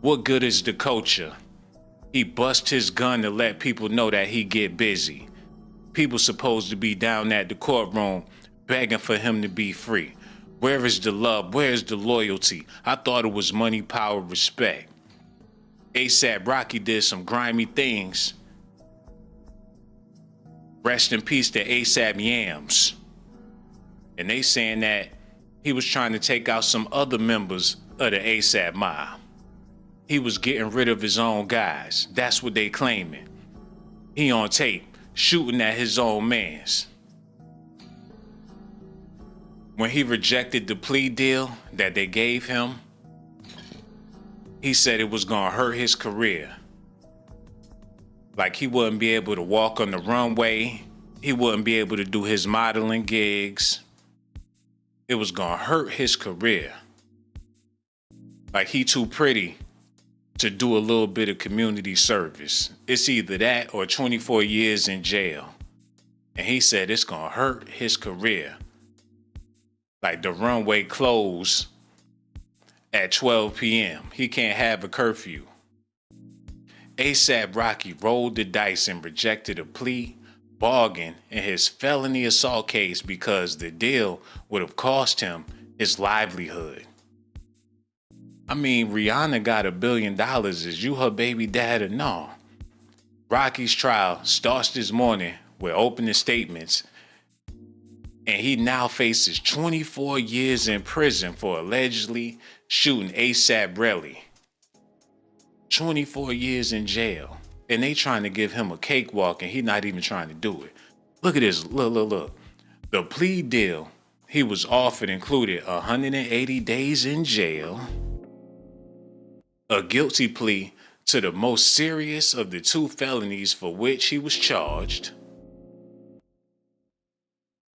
What good is the culture? He bust his gun to let people know that he get busy. People supposed to be down at the courtroom begging for him to be free. Where is the love? Where is the loyalty? I thought it was money, power, respect. ASAP Rocky did some grimy things. Rest in peace to ASAP Yams. And they saying that he was trying to take out some other members of the ASAP mob. He was getting rid of his own guys. That's what they claiming. He on tape, shooting at his own mans. When he rejected the plea deal that they gave him, he said it was gonna hurt his career. Like he wouldn't be able to walk on the runway. He wouldn't be able to do his modeling gigs. It was gonna hurt his career. Like he too pretty to do a little bit of community service. It's either that or 24 years in jail. And he said it's gonna hurt his career. Like the runway closed at 12 p.m. He can't have a curfew. ASAP Rocky rolled the dice and rejected a plea bargain in his felony assault case because the deal would have cost him his livelihood. I mean, Rihanna got $1 billion. Is you her baby dad or no? Rocky's trial starts this morning with opening statements, and he now faces 24 years in prison for allegedly shooting ASAP Rocky. 24 years in jail. And they trying to give him a cakewalk and he not even trying to do it. Look at this, look. The plea deal he was offered included 180 days in jail, a guilty plea to the most serious of the 2 felonies for which he was charged.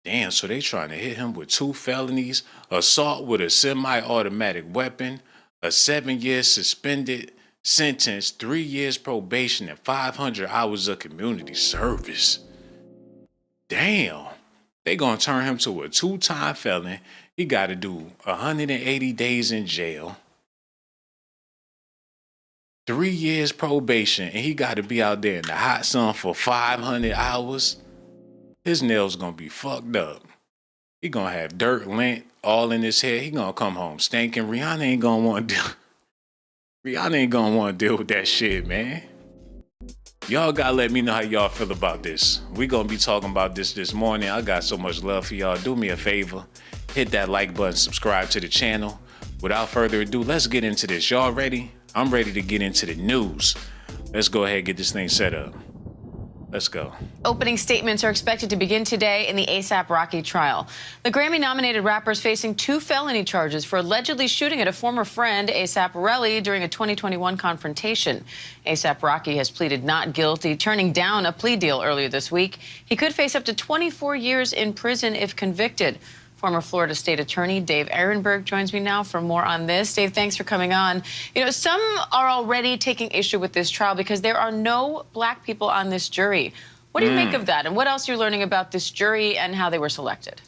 Damn, so they trying to hit him with 2 felonies, assault with a semi-automatic weapon, a 7-year suspended sentence, 3 years probation, and 500 hours of community service. Damn, they gonna turn him to a 2-time felon. He gotta do 180 days in jail, 3 years probation, and he gotta be out there in the hot sun for 500 hours. His nails gonna be fucked up. He gonna have dirt, lint all in his hair. He gonna come home stinking. Rihanna ain't gonna want to deal with that shit, man. Y'all gotta let me know how y'all feel about this. We gonna be talking about this morning. I got so much love for y'all. Do me a favor, hit that like button, subscribe to the channel. Without further ado, let's get into this. Y'all ready? I'm ready to get into the news. Let's go ahead and get this thing set up. Let's go. Opening statements are expected to begin today in the ASAP Rocky trial. The Grammy-nominated rapper is facing 2 felony charges for allegedly shooting at a former friend, ASAP Rocky, during a 2021 confrontation. ASAP Rocky has pleaded not guilty, turning down a plea deal earlier this week. He could face up to 24 years in prison if convicted. Former Florida State Attorney Dave Ehrenberg joins me now for more on this. Dave, thanks for coming on. You know, some are already taking issue with this trial because there are no black people on this jury. What do you make of that? And what else are you learning about this jury and how they were selected?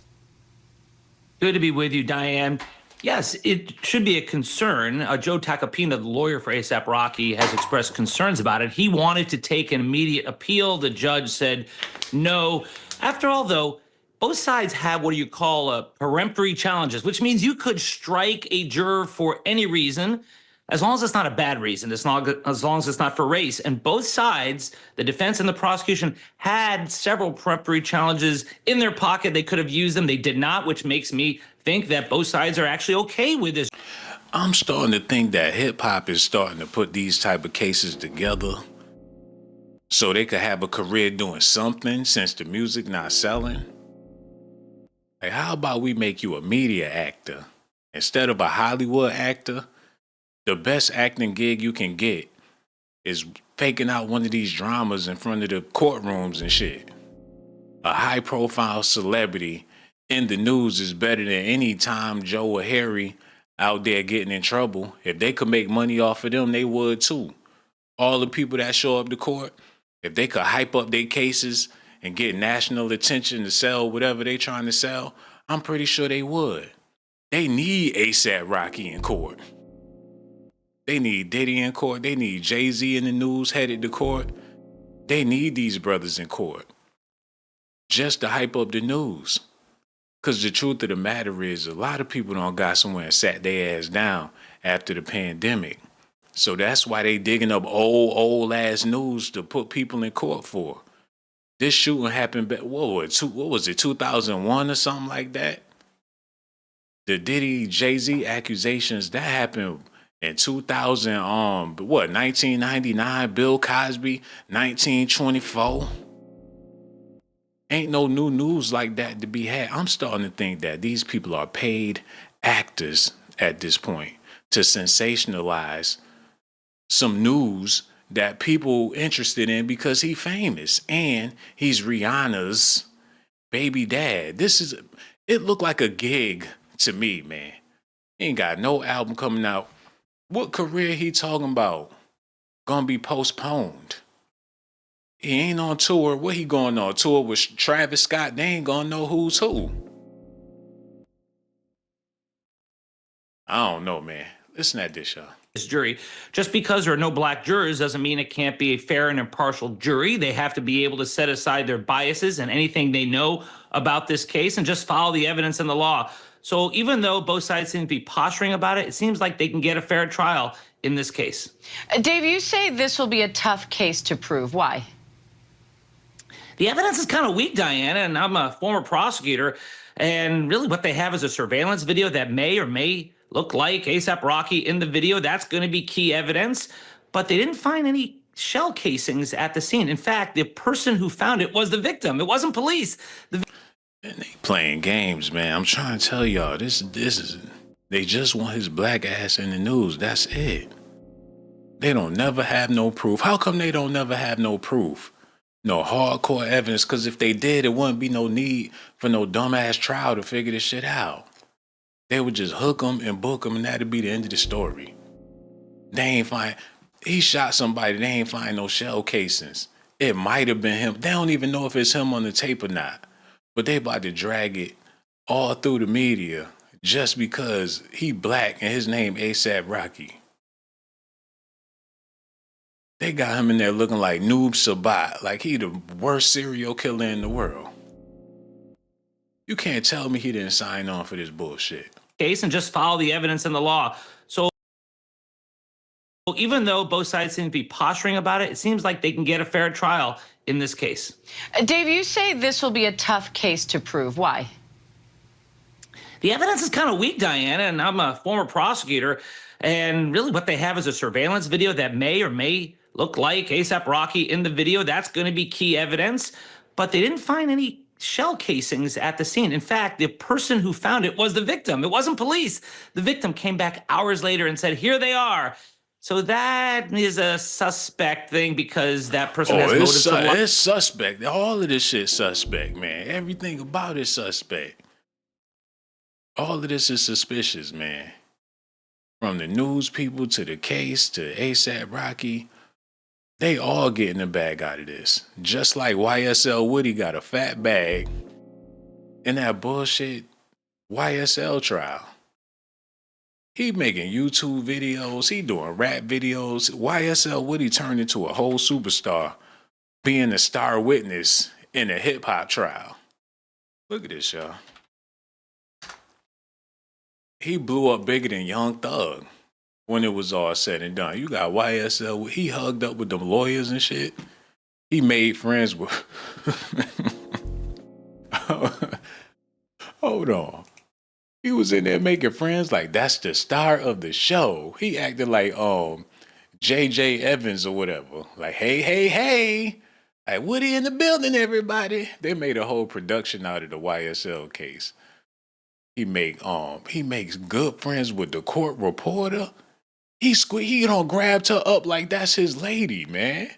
Good to be with you, Diane. Yes, it should be a concern. Joe Tacopina, the lawyer for ASAP Rocky, has expressed concerns about it. He wanted to take an immediate appeal. The judge said no. After all, though, both sides have what you call peremptory challenges, which means you could strike a juror for any reason, as long as it's not a bad reason, as long as it's not for race. And both sides, the defense and the prosecution, had several peremptory challenges in their pocket. They could have used them. They did not, which makes me think that both sides are actually okay with this. I'm starting to think that hip-hop is starting to put these type of cases together so they could have a career doing something since the music not selling. Like, how about we make you a media actor instead of a Hollywood actor? The best acting gig you can get is faking out one of these dramas in front of the courtrooms and shit. A high-profile celebrity in the news is better than any Tom, Joe, or Harry out there getting in trouble. If they could make money off of them, they would too. All the people that show up to court, if they could hype up their cases and get national attention to sell whatever they trying to sell, I'm pretty sure they would. They need ASAP Rocky in court. They need Diddy in court. They need Jay-Z in the news headed to court. They need these brothers in court just to hype up the news. Because the truth of the matter is, a lot of people don't got somewhere and sat their ass down after the pandemic. So that's why they digging up old ass news to put people in court for. This shooting happened back, what was it, 2001 or something like that? The Diddy Jay-Z accusations, that happened in 1999, Bill Cosby, 1924. Ain't no new news like that to be had. I'm starting to think that these people are paid actors at this point to sensationalize some news that people interested in because he's famous and he's Rihanna's baby dad. It looked like a gig to me, man. He ain't got no album coming out. What career he talking about? Gonna be postponed. He ain't on tour. What he going on tour with Travis Scott? They ain't gonna know who's who. I don't know, man. Listen at this, y'all. This jury, just because there are no black jurors doesn't mean it can't be a fair and impartial jury. They have to be able to set aside their biases and anything they know about this case and just follow the evidence and the law. So even though both sides seem to be posturing about it, it seems like they can get a fair trial in this case. Dave, you say this will be a tough case to prove. Why? The evidence is kind of weak, Diana, and I'm a former prosecutor. And really what they have is a surveillance video that may or may look like ASAP Rocky in the video. That's going to be key evidence. But they didn't find any shell casings at the scene. In fact, the person who found it was the victim. It wasn't police. And they playing games, man. I'm trying to tell y'all, this is, they just want his black ass in the news. That's it. They don't never have no proof. How come they don't never have no proof? No hardcore evidence, because if they did, it wouldn't be no need for no dumbass trial to figure this shit out. They would just hook them and book them, and that'd be the end of the story. They ain't find, he shot somebody, they ain't find no shell casings. It might have been him. They don't even know if it's him on the tape or not. But they about to drag it all through the media just because he black and his name ASAP Rocky. They got him in there looking like Noob Sabat, like he the worst serial killer in the world. You can't tell me he didn't sign on for this bullshit. Case and just follow the evidence and the law. So even though both sides seem to be posturing about it, it seems like they can get a fair trial in this case. Dave, you say this will be a tough case to prove. Why? The evidence is kind of weak, Diana, and I'm a former prosecutor. And really what they have is a surveillance video that may or may look like ASAP Rocky in the video. That's going to be key evidence. But they didn't find any shell casings at the scene. In fact, the person who found it was the victim. It wasn't police. The victim came back hours later and said, here they are. So that is a suspect thing because that person has motives to lie. It's suspect. All of this shit suspect, man. Everything about it suspect. All of this is suspicious, man. From the news people to the case to ASAP Rocky, they all getting a bag out of this. Just like YSL Woody got a fat bag in that bullshit YSL trial. He making YouTube videos. He doing rap videos. YSL Woody turned into a whole superstar, being a star witness in a hip hop trial. Look at this, y'all. He blew up bigger than Young Thug when it was all said and done. You got YSL. He hugged up with them lawyers and shit. He made friends with... Hold on. He was in there making friends like that's the star of the show. He acted like J.J. Evans or whatever. Like, hey. Like, Woody in the building, everybody. They made a whole production out of the YSL case. He makes good friends with the court reporter. He grabbed her up like that's his lady, man.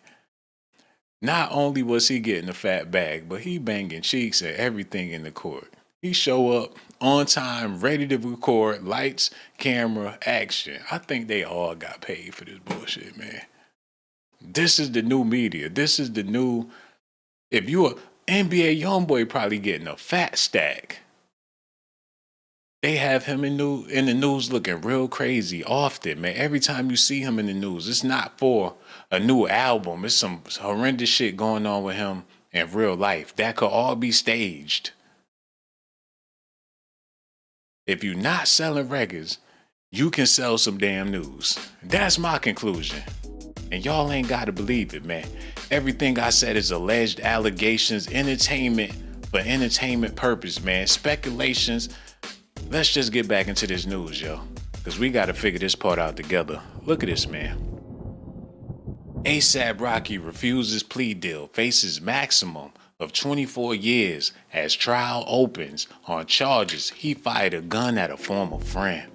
Not only was he getting a fat bag, but he banging cheeks and everything in the court. He show up on time, ready to record, lights, camera, action. I think they all got paid for this bullshit, man. This is the new media. This is the new, if you a NBA YoungBoy probably getting a fat stack. They have him in the news looking real crazy often, man. Every time you see him in the news, it's not for a new album. It's some horrendous shit going on with him in real life. That could all be staged. If you're not selling records, you can sell some damn news. That's my conclusion. And y'all ain't gotta believe it, man. Everything I said is alleged allegations, entertainment for entertainment purpose, man. Speculations. Let's just get back into this news, yo. Because we gotta figure this part out together. Look at this, man. ASAP Rocky refuses plea deal, faces maximum of 24 years as trial opens on charges he fired a gun at a former friend.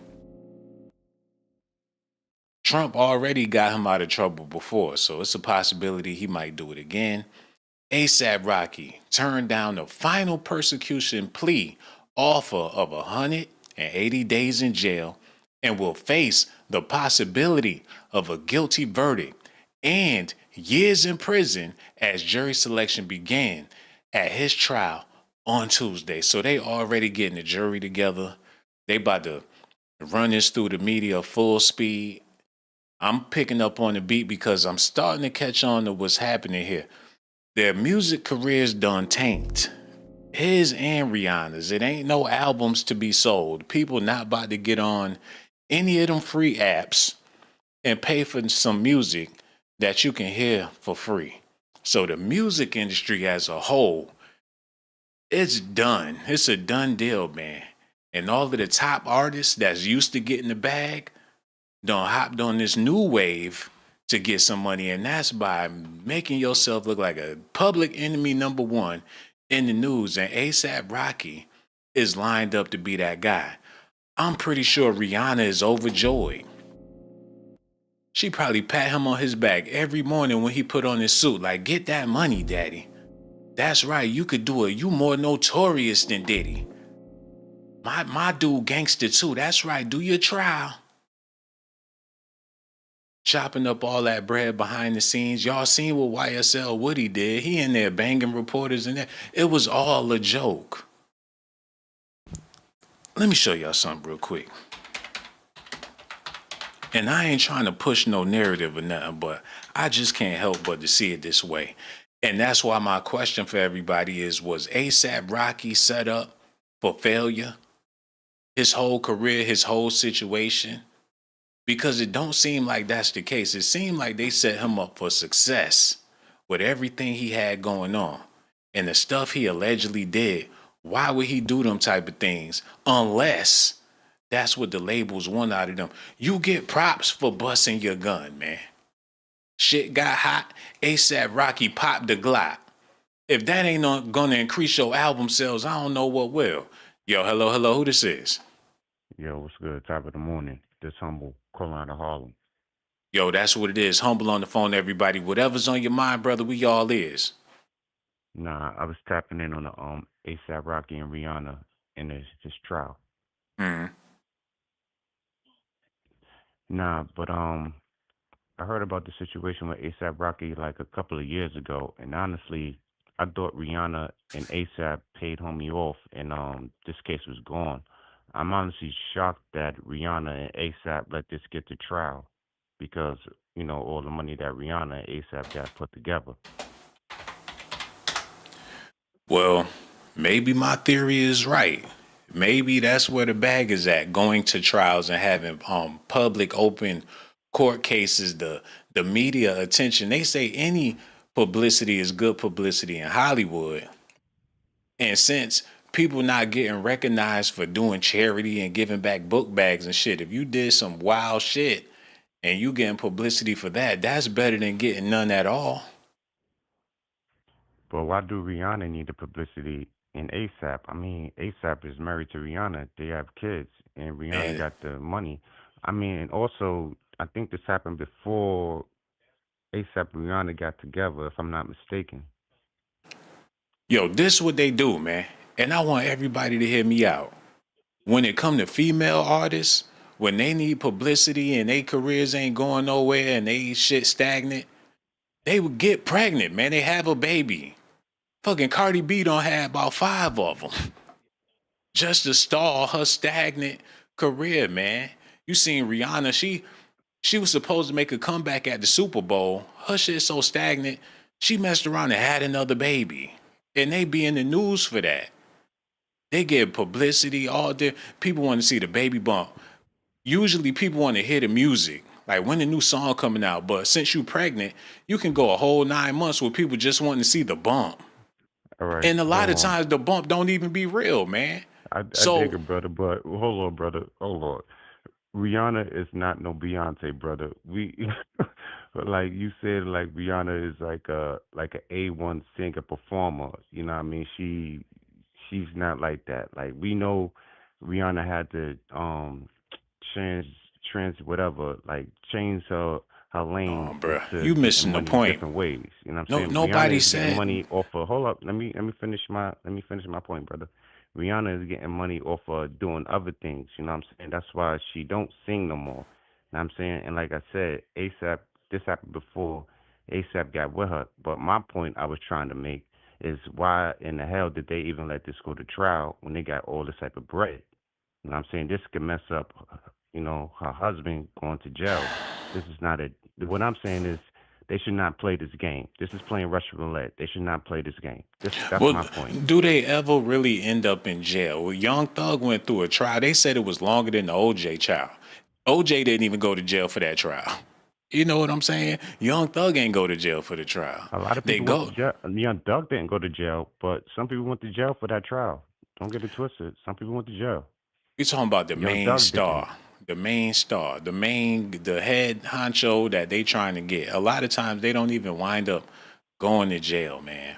Trump already got him out of trouble before, so it's a possibility he might do it again. ASAP Rocky turned down the final persecution plea offer of 180 days in jail and will face the possibility of a guilty verdict and years in prison as jury selection began at his trial on Tuesday. So they already getting the jury together. They about to run this through the media full speed. I'm picking up on the beat because I'm starting to catch on to what's happening here. Their music careers done tanked. His and Rihanna's. It ain't no albums to be sold. People not about to get on any of them free apps and pay for some music that you can hear for free. So the music industry as a whole, it's done. It's a done deal, man. And all of the top artists that's used to getting the bag done hopped on this new wave to get some money, and that's by making yourself look like a public enemy number one in the news. And ASAP Rocky is lined up to be that guy. I'm pretty sure Rihanna is overjoyed. She probably pat him on his back every morning when he put on his suit, like, get that money, daddy. That's right, you could do it. You more notorious than Diddy. My dude gangster too. That's right, do your trial. Chopping up all that bread behind the scenes. Y'all seen what YSL Woody did. He in there banging reporters and that. It was all a joke. Let me show y'all something real quick. And I ain't trying to push no narrative or nothing, but I just can't help but to see it this way. And that's why my question for everybody is, was ASAP Rocky set up for failure? His whole career, his whole situation? Because it don't seem like that's the case. It seemed like they set him up for success with everything he had going on. And the stuff he allegedly did, why would he do them type of things unless that's what the labels want out of them? You get props for busting your gun, man. Shit got hot, ASAP Rocky popped the Glock. If that ain't gonna increase your album sales, I don't know what will. Yo, hello, who this is? Yo, what's good? Top of the morning. This humble calling out of Harlem. Yo, that's what it is. Humble on the phone, everybody. Whatever's on your mind, brother, we all is. Nah, I was tapping in on the ASAP Rocky and Rihanna in his trial. Mm-hmm. Nah, but I heard about the situation with ASAP Rocky like a couple of years ago, and honestly, I thought Rihanna and ASAP paid homie off, and this case was gone. I'm honestly shocked that Rihanna and ASAP let this get to trial, because all the money that Rihanna and ASAP got put together. Well, maybe my theory is right. Maybe that's where the bag is at, going to trials and having public open court cases, the media attention. They say any publicity is good publicity in Hollywood. And since people not getting recognized for doing charity and giving back book bags and shit, if you did some wild shit and you getting publicity for that, that's better than getting none at all. But why do Rihanna need the publicity in ASAP? I mean, ASAP is married to Rihanna. They have kids, and Rihanna And got the money. I mean, and also, I think this happened before ASAP and Rihanna got together, if I'm not mistaken. yo, this what they do, man. And I want everybody to hear me out. When it come to female artists, when they need publicity and their careers ain't going nowhere and they shit stagnant, they would get pregnant, man. They have a baby. Fucking Cardi B don't have about 5 of them. just to stall her stagnant career, man. You seen Rihanna, she was supposed to make a comeback at the Super Bowl. Her shit so stagnant, she messed around and had another baby. And they be in the news for that. They get publicity, all the people want to see the baby bump. Usually people want to hear the music, like when the new song coming out. But since you pregnant, you can go a whole 9 months with people just wanting to see the bump. All right, And a lot hold of on. times the bump don't even be real, man. I dig So, it, brother, but hold on, brother. Hold on. Rihanna is not no Beyonce, brother. We but like you said, like Rihanna is like a A1 singer performer. You know what I mean? She's not like that. Like we know Rihanna had to trans trans whatever, like change her lane bruh, into you getting missing the money point. different ways. You know what I'm No, saying? Rihanna nobody is getting said. money off of hold up, let me finish my point, brother. Rihanna is getting money off of doing other things, you know what I'm saying? That's why she don't sing no more. You know what I'm saying? And like I said, ASAP, this happened before ASAP got with her. But my point I was trying to make is why in the hell did they even let this go to trial when they got all this type of bread? You know what I'm saying? This could mess up, her husband going to jail. This is not a, what I'm saying is they should not play this game. This is playing Russian roulette. They should not play this game. That's Well, my point. do they ever really end up in jail? Well, Young Thug went through a trial. They said it was longer than the OJ trial. OJ didn't even go to jail for that trial. You know what I'm saying? Young Thug ain't go to jail for the trial. A lot of They people went to go. jail. Young Doug didn't go to jail, but some people went to jail for that trial. Don't get it twisted. Some people went to jail. You talking about the Young main Doug didn't. star, the head honcho that they trying to get. A lot of times they don't even wind up going to jail, man.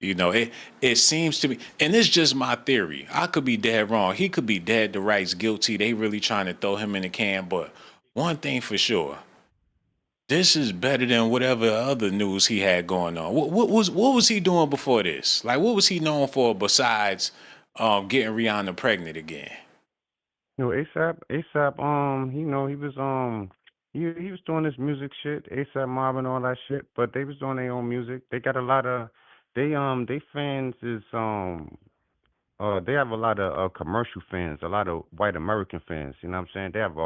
It seems to me, and it's just my theory. I could be dead wrong. He could be dead to rights guilty. They really trying to throw him in the can. But one thing for sure, this is better than whatever other news he had going on. What was he doing before this? Like, what was he known for besides getting Rihanna pregnant again? ASAP, he was he was doing this music shit, ASAP Mob and all that shit, but they was doing their own music. They got a lot of they fans is they have a lot of commercial fans, a lot of white American fans, you know what I'm saying? They have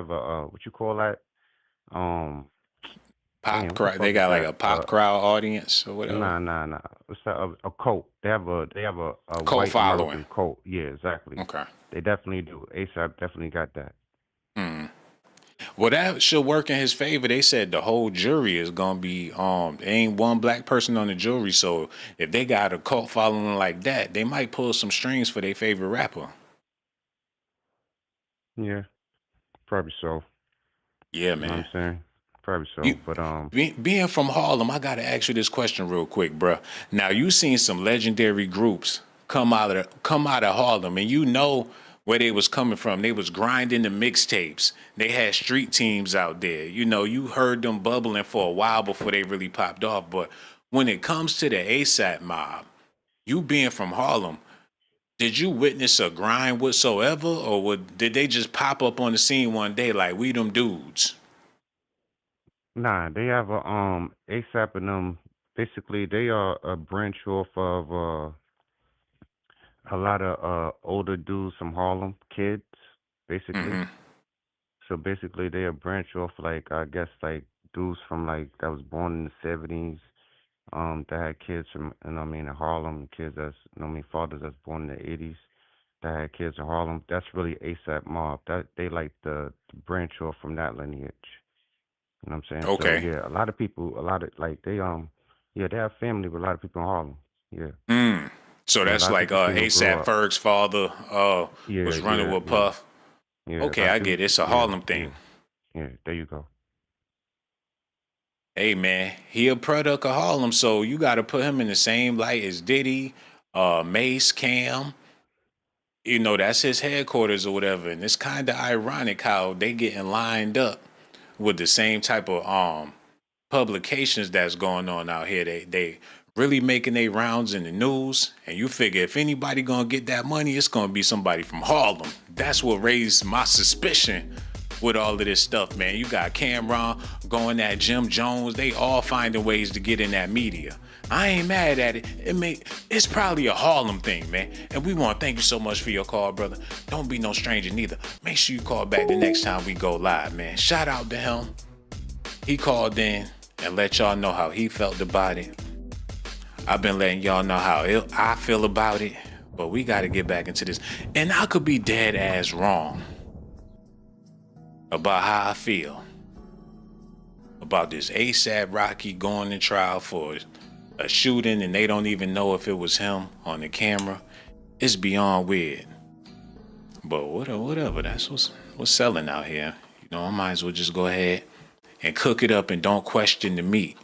a what you call that? Um Pop Damn, what the crowd. They fuck is got like that? a pop crowd audience or whatever. Nah. What's that? A cult. They have a Cult white following. American cult. Yeah, exactly. Okay. They definitely do. ASAP definitely got that. Hmm. Well, that should work in his favor. They said the whole jury is gonna be there ain't one black person on the jury, so if they got a cult following like that, they might pull some strings for their favorite rapper. Yeah, probably so. Yeah, You know what man. I'm saying? Probably You so. But being from Harlem, I gotta ask you this question real quick, bruh. Now you seen some legendary groups come out of Harlem, and you know where they was coming from. They was grinding the mixtapes. They had street teams out there. You heard them bubbling for a while before they really popped off. But when it comes to the ASAP mob, you being from Harlem, did you witness a grind whatsoever, or did they just pop up on the scene one day like we them dudes? nah, they have a ASAP and them. Basically, they are a branch off of a lot of older dudes from Harlem, kids, basically. Mm-hmm. So basically, they a branch off like I guess like dudes from like that was born in the '70s, that had kids from in Harlem, kids that's fathers that's born in the '80s that had kids in Harlem. That's really ASAP Mob. That they like the branch off from that lineage. You know what I'm saying? So Okay. yeah, a lot of people, a lot of like they yeah they have family with a lot of people in Harlem. Yeah, Mm. So yeah, a that's lot of like people seen them grow ASAP up. Ferg's father Yeah, was running with yeah. Puff. Yeah, a Okay, lot of I people. get it. It's a Yeah, Harlem thing. yeah. There you go. Hey man, he a product of Harlem, so you got to put him in the same light as Diddy, Mace, Cam. That's his headquarters or whatever. And it's kind of ironic how they getting lined up with the same type of publications that's going on out here. They really making their rounds in the news, and you figure if anybody gonna get that money, it's gonna be somebody from Harlem. That's what raised my suspicion with all of this stuff, man. You got Cameron going at Jim Jones. They all finding ways to get in that media. I ain't mad at it. It's probably a Harlem thing, man. And we want to thank you so much for your call, brother. Don't be no stranger neither. Make sure you call back the next time we go live, man. Shout out to him. He called in and let y'all know how he felt about it. I've been letting y'all know how I feel about it, but we got to get back into this. And I could be dead ass wrong about how I feel about this ASAP Rocky going to trial for a shooting and they don't even know if it was him on the camera. It's beyond weird. But whatever, that's what's selling out here. You know, I might as well just go ahead and cook it up and don't question the meat.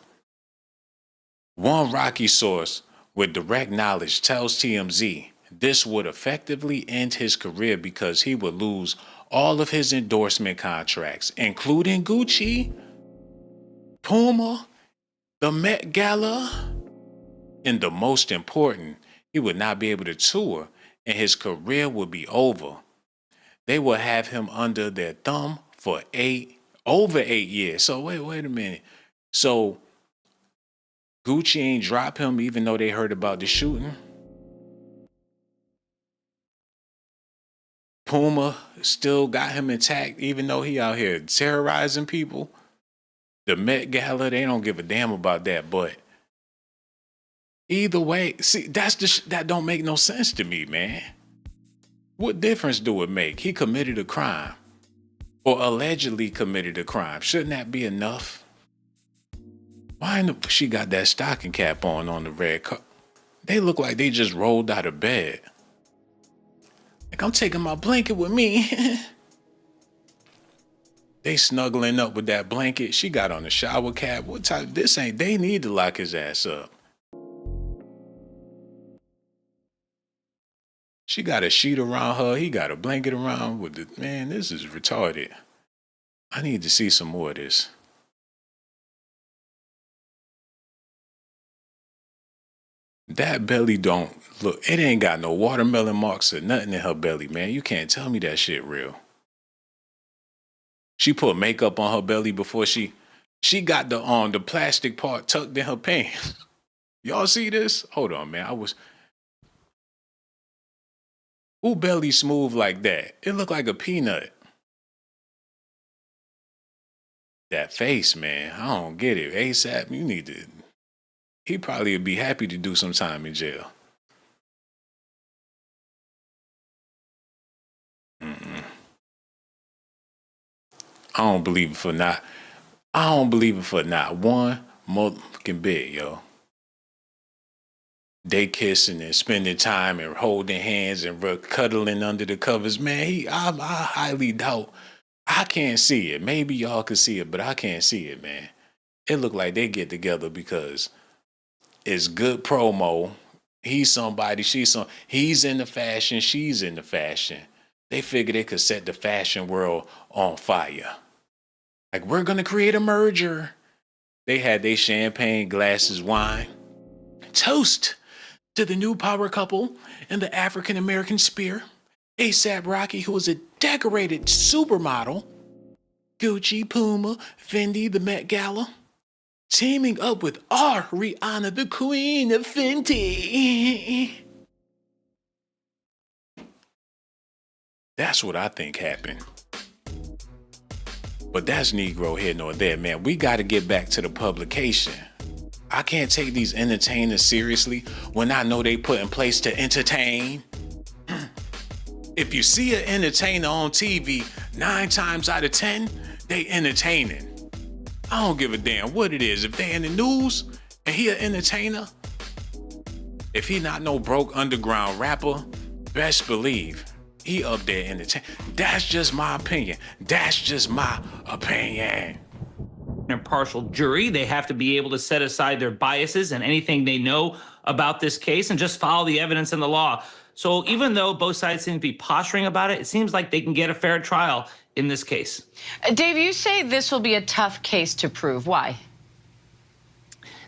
One Rocky source with direct knowledge tells TMZ this would effectively end his career because he would lose all of his endorsement contracts, including Gucci, Puma, the Met Gala, and the most important, he would not be able to tour and his career would be over. They will have him under their thumb for over 8 years. So wait a minute. So Gucci ain't drop him even though they heard about the shooting? Puma still got him intact even though he out here terrorizing people? The Met Gala, they don't give a damn about that, but either way, see, that don't make no sense to me, man. What difference do it make? He committed a crime or allegedly committed a crime. Shouldn't that be enough? Why she got that stocking cap on the red cup? They look like they just rolled out of bed. Like, I'm taking my blanket with me. They snuggling up with that blanket. She got on the shower cap. What type? They need to lock his ass up. She got a sheet around her. He got a blanket around with the, man, this is retarded. I need to see some more of this. That belly don't look, it ain't got no watermelon marks or nothing in her belly, man. You can't tell me that shit real. She put makeup on her belly before she got the plastic part tucked in her pants. Y'all see this? Hold on, man. Who belly smooth like that? It looked like a peanut. That face, man. I don't get it. ASAP, you need to. He probably would be happy to do some time in jail. I don't believe it for not. I don't believe it for not one motherfucking bit, yo. They kissing and spending time and holding hands and cuddling under the covers. Man, I highly doubt. I can't see it. Maybe y'all can see it, but I can't see it, man. It look like they get together because it's good promo. He's somebody, he's in the fashion, she's in the fashion. They figured they could set the fashion world on fire. Like, we're gonna create a merger. They had their champagne glasses, wine. Toast to the new power couple in the African-American sphere. ASAP Rocky, who is a decorated supermodel. Gucci, Puma, Fendi, the Met Gala. Teaming up with our Rihanna, the queen of Fenty. That's what I think happened. But that's Negro here nor there, man. We got to get back to the publication. I can't take these entertainers seriously when I know they put in place to entertain. If you see an entertainer on TV, 9 times out of 10, they entertaining. I don't give a damn what it is. If they in the news and he an entertainer, if he not no broke underground rapper, best believe he up there entertaining. That's just my opinion. That's just my opinion. Impartial jury. They have to be able to set aside their biases and anything they know about this case and just follow the evidence and the law. So even though both sides seem to be posturing about it, it seems like they can get a fair trial in this case. Dave, you say this will be a tough case to prove. Why?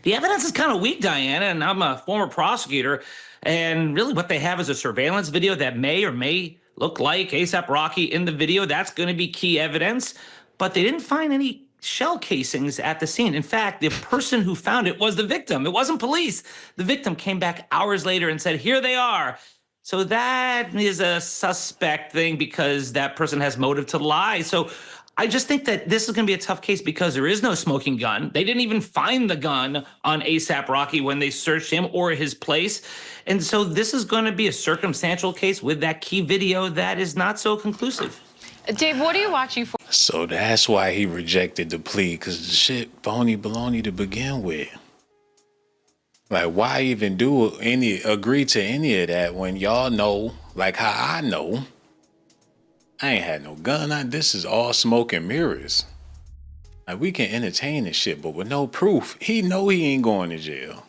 The evidence is kind of weak, Diana, and I'm a former prosecutor. And really what they have is a surveillance video that may or may look like A$AP Rocky in the video. That's going to be key evidence. But they didn't find any shell casings at the scene. In fact, the person who found it was the victim. It wasn't police. The victim came back hours later and said, here they are. So that is a suspect thing because that person has motive to lie. So I just think that this is going to be a tough case because there is no smoking gun. They didn't even find the gun on A$AP Rocky when they searched him or his place. And so this is going to be a circumstantial case with that key video that is not so conclusive. Dave, what are you watching for? So that's why he rejected the plea, because the shit phony baloney to begin with. Like, why even agree to any of that when y'all know, like how I know, I ain't had no gun. This is all smoke and mirrors. Like, we can entertain this shit, but with no proof. He know he ain't going to jail.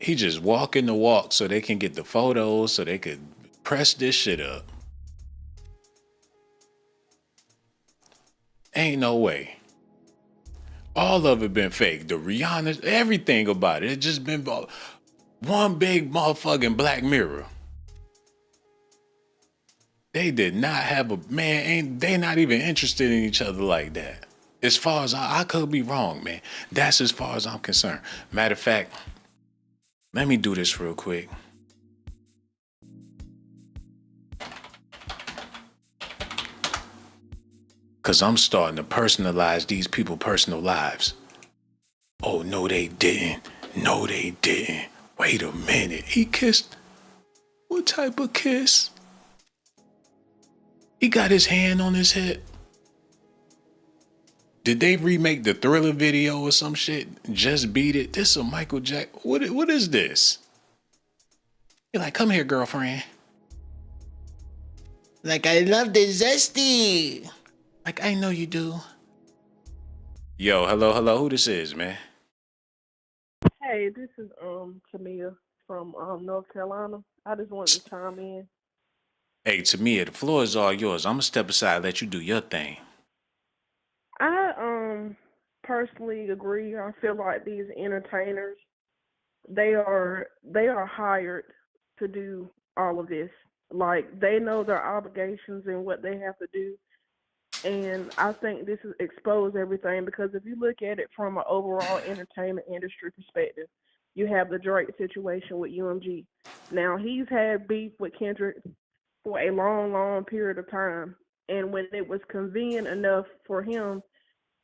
He just walking the walk so they can get the photos, so they could press this shit up. Ain't no way. All of it been fake. The Rihanna, everything about it. It just been one big motherfucking Black Mirror. They did not have they not even interested in each other like that. As far as I could be wrong, man. That's as far as I'm concerned. Matter of fact, let me do this real quick. Because I'm starting to personalize these people's personal lives. Oh, no, they didn't. No, they didn't. Wait a minute. He kissed. What type of kiss? He got his hand on his hip. Did they remake the Thriller video or some shit? Just Beat It? This is a Michael Jack. What is this? You're like, come here, girlfriend. Like, I love the zesty. Like, I know you do. Yo, hello, who this is, man? Hey, this is Tamia from North Carolina. I just wanted to chime in. Hey, Tamia, the floor is all yours. I'm gonna step aside and let you do your thing. I personally agree. I feel like these entertainers, they are hired to do all of this. Like, they know their obligations and what they have to do. And I think this has exposed everything because if you look at it from an overall entertainment industry perspective, you have the Drake situation with UMG. Now, he's had beef with Kendrick for a long, long period of time. And when it was convenient enough for him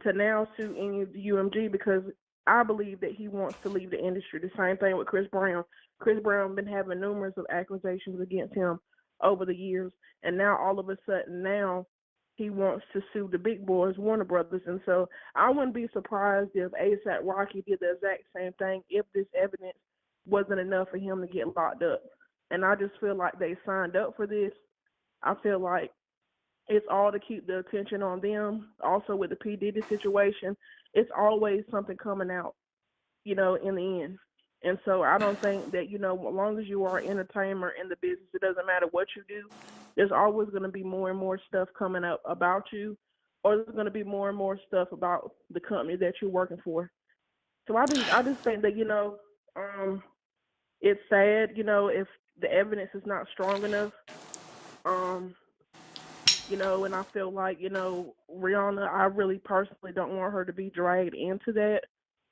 to now sue any of the UMG, because I believe that he wants to leave the industry. The same thing with Chris Brown. Chris Brown been having numerous of accusations against him over the years. And now all of a sudden now, he wants to sue the big boys, Warner Brothers. And so I wouldn't be surprised if A$AP Rocky did the exact same thing if this evidence wasn't enough for him to get locked up. And I just feel like they signed up for this. I feel like it's all to keep the attention on them. Also with the P. Diddy situation, it's always something coming out, in the end. And so I don't think that, as long as you are an entertainer in the business, it doesn't matter what you do. There's always going to be more and more stuff coming up about you, or there's going to be more and more stuff about the company that you're working for. So I just think that, it's sad, if the evidence is not strong enough, and I feel like, Rihanna, I really personally don't want her to be dragged into that.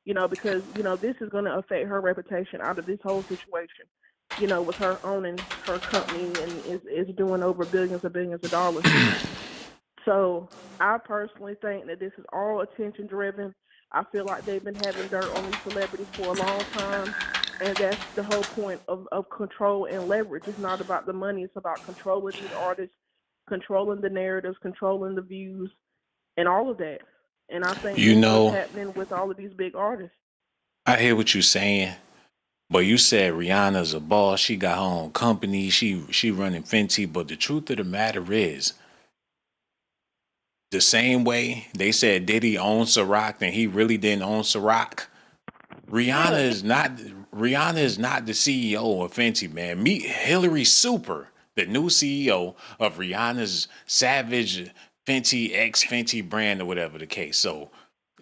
Because, this is going to affect her reputation out of this whole situation, with her owning her company and is doing over billions of dollars. So I personally think that this is all attention driven. I feel like they've been having dirt on these celebrities for a long time. And that's the whole point of control and leverage. It's not about the money. It's about controlling these artists, controlling the narratives, controlling the views, and all of that. And I think what's happening with all of these big artists. I hear what you're saying, but you said Rihanna's a boss. She got her own company. She running Fenty. But the truth of the matter is, the same way they said Diddy owned Ciroc and he really didn't own Ciroc. Rihanna is not the CEO of Fenty, man. Meet Hillary Super, the new CEO of Rihanna's Savage Fenty X Fenty brand or whatever the case. So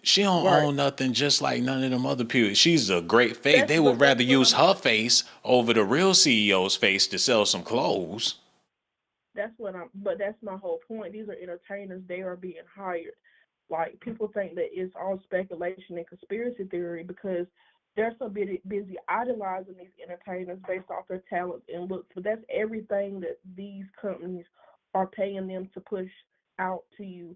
She don't Right. own nothing just like none of them other people. She's a great face. That's They but would that's rather what use I'm her face over the real CEO's face to sell some clothes. but that's my whole point. These are entertainers. They are being hired. Like people think that it's all speculation and conspiracy theory because they're so busy idolizing these entertainers based off their talent and looks. But that's everything that these companies are paying them to push out to you.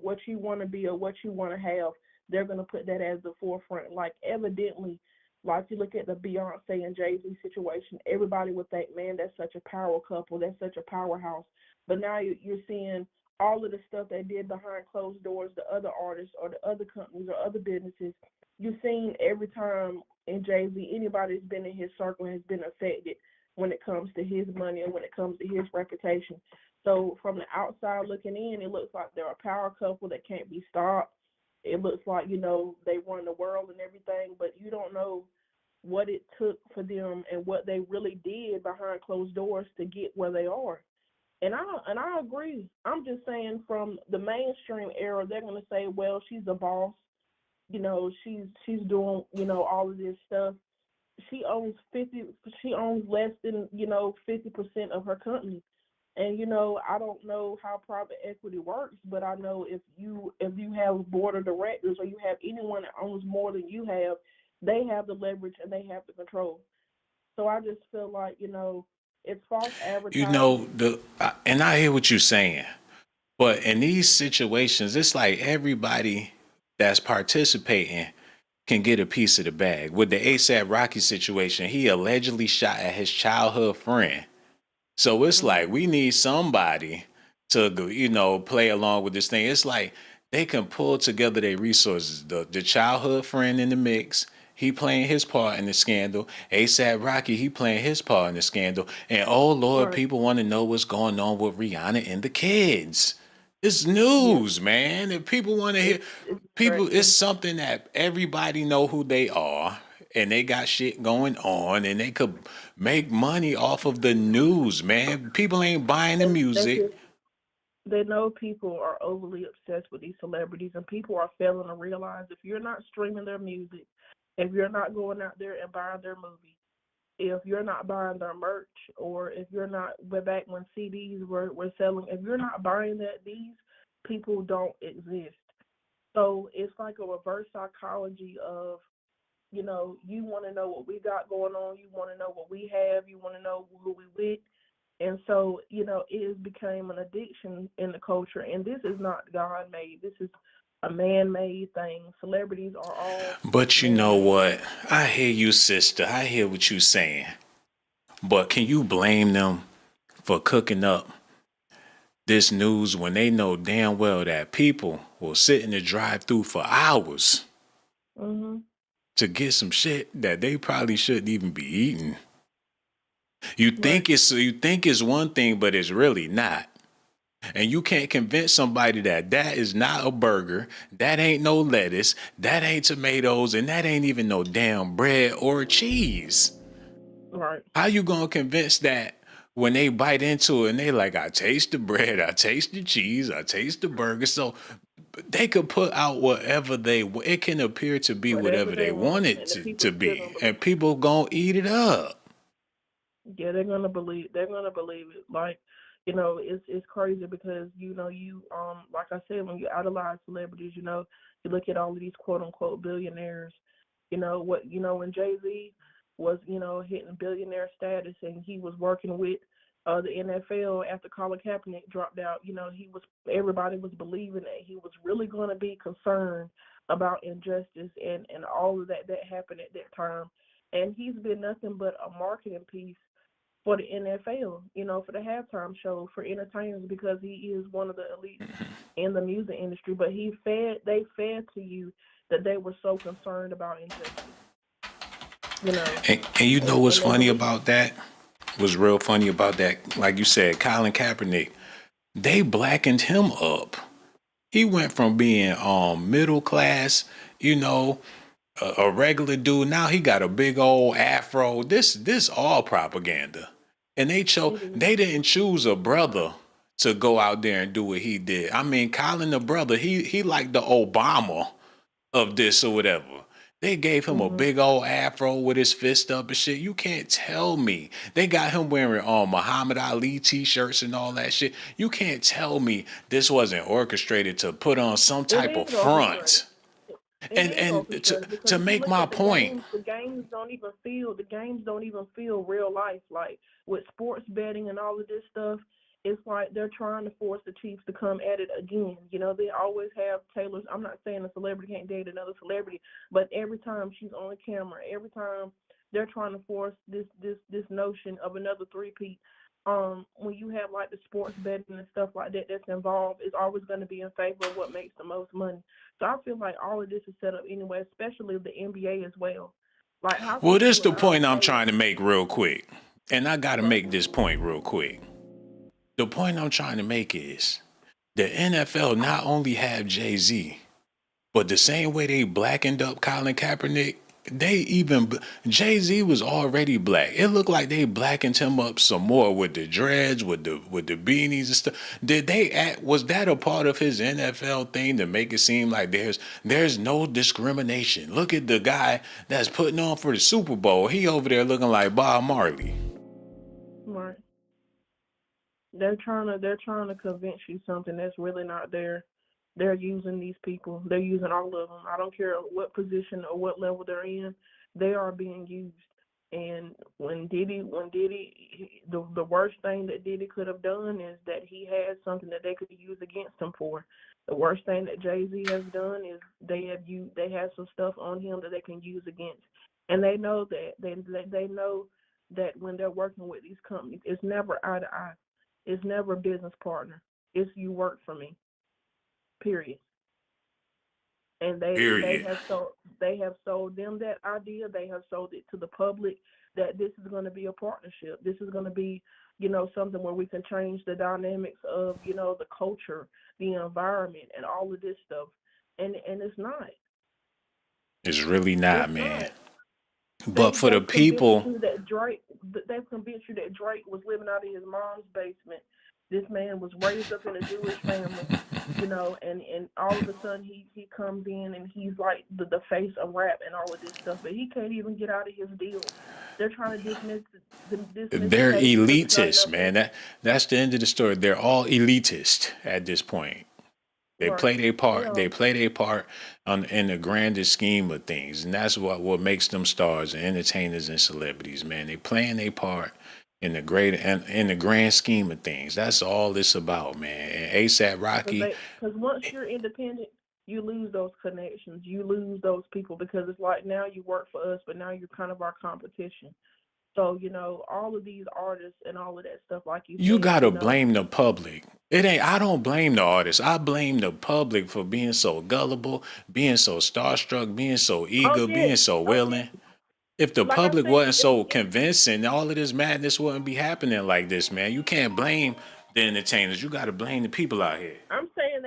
What you want to be or what you want to have, they're gonna put that as the forefront. Like evidently, like you look at the Beyonce and Jay-Z situation, everybody would think, man, that's such a power couple, that's such a powerhouse. But now you're seeing all of the stuff they did behind closed doors, the other artists or the other companies or other businesses. You've seen every time in Jay-Z, anybody that's been in his circle has been affected when it comes to his money and when it comes to his reputation. So from the outside looking in, it looks like they're a power couple that can't be stopped. It looks like, they run the world and everything, but you don't know what it took for them and what they really did behind closed doors to get where they are. And I agree. I'm just saying from the mainstream era, they're gonna say, well, she's a boss. She's doing, all of this stuff. She owns 50. She owns less than 50% of her company. And I don't know how private equity works, but I know if you have a board of directors or you have anyone that owns more than you have, they have the leverage and they have the control. So I just feel like it's false advertising. And I hear what you're saying, but in these situations, it's like everybody that's participating can get a piece of the bag. With the ASAP Rocky situation, he allegedly shot at his childhood friend. So it's Mhm. like we need somebody to play along with this thing. It's like they can pull together their resources. The childhood friend in the mix, he playing his part in the scandal. ASAP Rocky, he playing his part in the scandal. And oh Lord, Right. people want to know what's going on with Rihanna and the kids. It's Yeah. news, man. If people want to hear, It's people, it's distraction. something that everybody know who they are, and they got shit going on, and they could make money off of the news, man. People ain't buying the And they music. just they know people are overly obsessed with these celebrities, and people are failing to realize if you're not streaming their music, if you're not going out there and buying their movie, if you're not buying their merch, or if you're not, but back when CDs were selling, if you're not buying that, these people don't exist. So it's like a reverse psychology of, you want to know what we got going on, you want to know what we have, you want to know who we with. And so, it has become an addiction in the culture. And this is not God made. This is a man made thing. Celebrities are all But you man know made. what? I hear you, sister. I hear what you saying. But can you blame them for cooking up this news when they know damn well that people will sit in the drive-through for hours Hmm. to get some shit that they probably shouldn't even be eating? You Right. think it's one thing, but it's really not. And you can't convince somebody that that is not a burger, that ain't no lettuce, that ain't tomatoes, and that ain't even no damn bread or cheese. Right. How you gonna convince that when they bite into it and they like, I taste the bread, I taste the cheese, I taste the burger? So they could put out whatever it can appear to be Whatever whatever they they want want, it and the people to still gonna be, believe and people gonna eat it up. Yeah, they're gonna believe. They're gonna believe it. Like, it's crazy because like I said, when you idolize celebrities, you look at all of these quote unquote billionaires. When Jay-Z was hitting billionaire status and he was working with the NFL after Colin Kaepernick dropped out. Everybody was believing that he was really gonna be concerned about injustice and all of that happened at that time. And he's been nothing but a marketing piece for the NFL, for the halftime show for entertainers because he is one of the elites in the music industry. But they fed to you that they were so concerned about injustice, you know, And you know what's and they funny believe. about that? What's real funny about that? Like you said, Colin Kaepernick, they blackened him up. He went from being middle class, you know, a regular dude. Now he got a big old afro. This all propaganda. And It is. they didn't choose a brother to go out there and do what he did. I mean, Colin the brother, he like the Obama of this or whatever. They gave him a Mhm. big old afro with his fist up and shit. You can't tell me. They got him wearing Muhammad Ali t-shirts and all that shit. You can't tell me this wasn't orchestrated to put on some It type of is orchestrated. front. It is And orchestrated because to if you make look my at point, the games don't even feel real life. Like with sports betting and all of this stuff, it's like they're trying to force the Chiefs to come at it again. You know, they always have Taylor's. I'm not saying a celebrity can't date another celebrity, but every time she's on camera, every time they're trying to force this notion of another three-peat. When you have like the sports betting and stuff like that that's involved, it's always going to be in favor of what makes the most money. So I feel like all of this is set up anyway, especially the NBA as well. Like, how well, can this you the allow point I'm players? trying to make real quick. And I got to Right. make this point real quick. The point I'm trying to make is the NFL not only have Jay-Z, but the same way they blackened up Colin Kaepernick, they even Jay-Z was already black. It looked like they blackened him up some more with the dreads, with the beanies and stuff. Did they act? Was that a part of his NFL thing to make it seem like there's no discrimination? Look at the guy that's putting on for the Super Bowl. He over there looking like Bob Marley. Right. They're trying to convince you something that's really not there. They're using these people. They're using all of them. I don't care what position or what level they're in. They are being used. And the worst thing that Diddy could have done is that he had something that they could use against him for. The worst thing that Jay-Z has done is they have some stuff on him that they can use against. And they know that they know that when they're working with these companies, it's never eye to eye. It's never a business partner. It's you work for me. Period. And Period. they have sold them that idea. They have sold it to the public that this is going to be a partnership. This is going to be, something where we can change the dynamics of, the culture, the environment, and all of this stuff. And it's not. It's really not, It's man. not. But for the They've convinced people, you that Drake was living out of his mom's basement. This man was raised up in a Jewish family, and all of a sudden he comes in and he's like the face of rap and all of this stuff, but he can't even get out of his deals. They're trying to dismiss the they're case because it's not elitist, enough man. evidence. That's the end of the story. They're all elitist at this point. They Right. play their They part. are. They play their part in the grander scheme of things, and that's what makes them stars and entertainers and celebrities. Man, they playing their part in the great and in the grand scheme of things. That's all it's about, man. And ASAP Rocky, Because once you're independent, you lose those connections. You lose those people because it's like now you work for us, but now you're kind of our competition. So, all of these artists and all of that stuff, like you you said, gotta blame the public. It ain't. I don't blame the artists. I blame the public for being so gullible, being so starstruck, being so oh eager, yeah, being so oh yeah. willing. If the Like I public said, wasn't so convincing, all of this madness wouldn't be happening like this, man. You can't blame the entertainers. You got to blame the people out here. I'm saying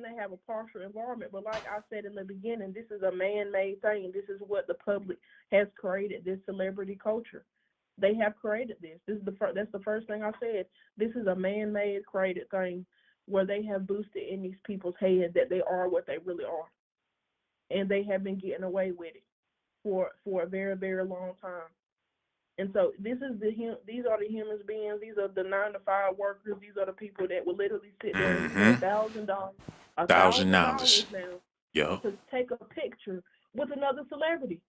they have a partial involvement, but like I said in the beginning, this is a man-made thing. This is what the public has created. This celebrity culture, they have created this. That's the first thing I said. This is a man-made created thing where they have boosted in these people's heads that they are what they really are, and they have been getting away with it for a very, very long time. And so these are the human beings. These are the 9 to 5 workers. These are the people that will literally sit there and spend Mm-hmm. $1,000, $1,000. now Yup. to take a picture with another celebrity.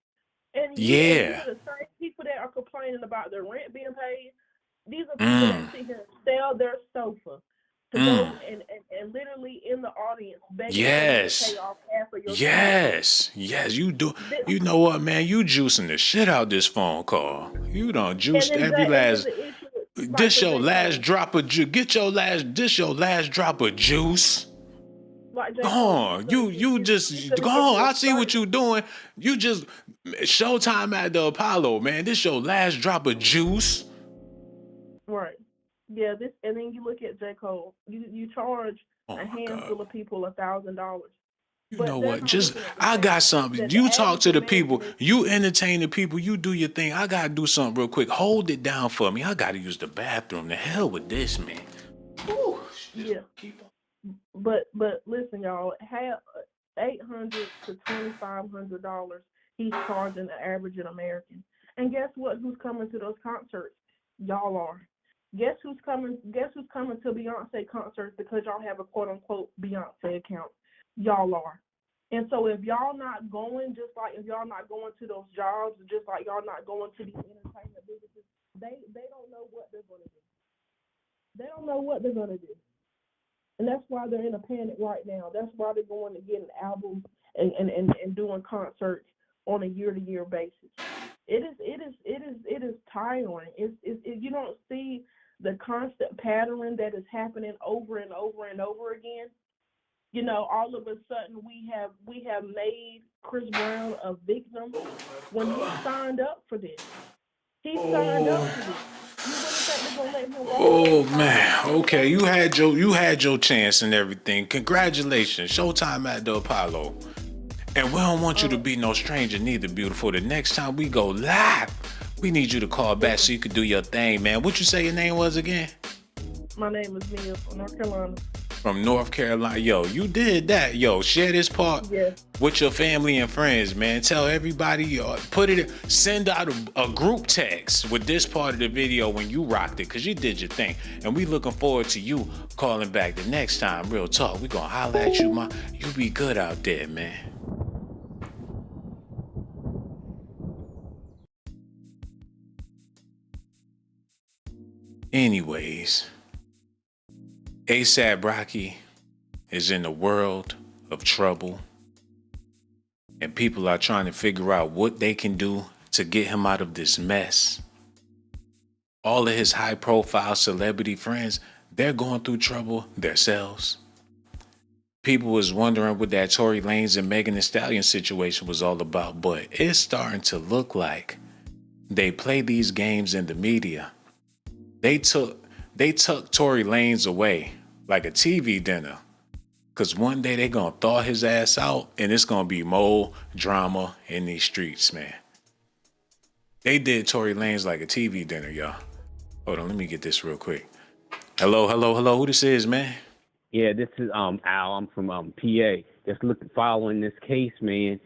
And these Yeah. are the same people that are complaining about their rent being paid. These are people that Mm. sit here and sell their sofa to Mm. go and literally in the audience begging for you to pay Yes. off half of your tuition. Yes. Yes. You do. This, You know what, man? You juicing the shit out this phone call. You done juiced every and then last. the issue like This for your J. last Cole. drop of juice. Get your last. This your last drop of juice. Like J. Go Cole, on. You he's just gonna go give on. you a I see what certain you doing. You just showtime at the Apollo, man. This your last drop of juice. right. Yeah, this and then you look at J. Cole. You charge Oh a my God. handful of people $1,000. You know But they're what? not Just looking at the I fact got something. that the You talk average to the people. American is You entertain the people. You do your thing. I gotta do something real quick. Hold it down for me. I gotta use the bathroom. The hell with this, man. Whew, Yeah. keep on. But listen, y'all, have $800 to $2,500 he's charging the average American. And guess what? Who's coming to those concerts? Y'all are. Guess who's coming? Guess who's coming to Beyonce concerts because y'all have a quote unquote Beyonce account? Y'all are. And so if y'all not going, just like if y'all not going to those jobs, just like y'all not going to these entertainment businesses, they don't know what they're gonna do. They don't know what they're gonna do. And that's why they're in a panic right now. That's why they're going to get an album and doing concerts on a year-to-year basis. It is tiring. You don't see the constant pattern that is happening over and over and over again. You know, all of a sudden we have made Chris Brown a victim when he signed up for this. He signed up for this. You really think they're gonna let him walk Oh away? man, okay, you had your chance and everything. Congratulations, showtime at the Apollo. And we don't want you to be no stranger neither, beautiful. The next time we go live, we need you to call back so you could do your thing, man. What you say your name was again? My name is Mia from North Carolina. From North Carolina. Yo, you did that. Yo, share this part Yes. with your family and friends, man. Tell everybody, send out a group text with this part of the video when you rocked it, because you did your thing. And we looking forward to you calling back the next time. Real talk. We gonna holler at you, man. You be good out there, man. Anyways, ASAP Rocky is in a world of trouble, and people are trying to figure out what they can do to get him out of this mess. All of his high-profile celebrity friends, they're going through trouble themselves. People was wondering what that Tory Lanez and Megan Thee Stallion situation was all about, but it's starting to look like they play these games in the media. They took Tory Lanez away like a TV dinner. Cause one day they gonna thaw his ass out and it's gonna be more drama in these streets, man. They did Tory Lanez like a TV dinner, y'all. Hold on, let me get this real quick. Hello. Who this is, man? Yeah, this is Al. I'm from PA. Just following this case, man.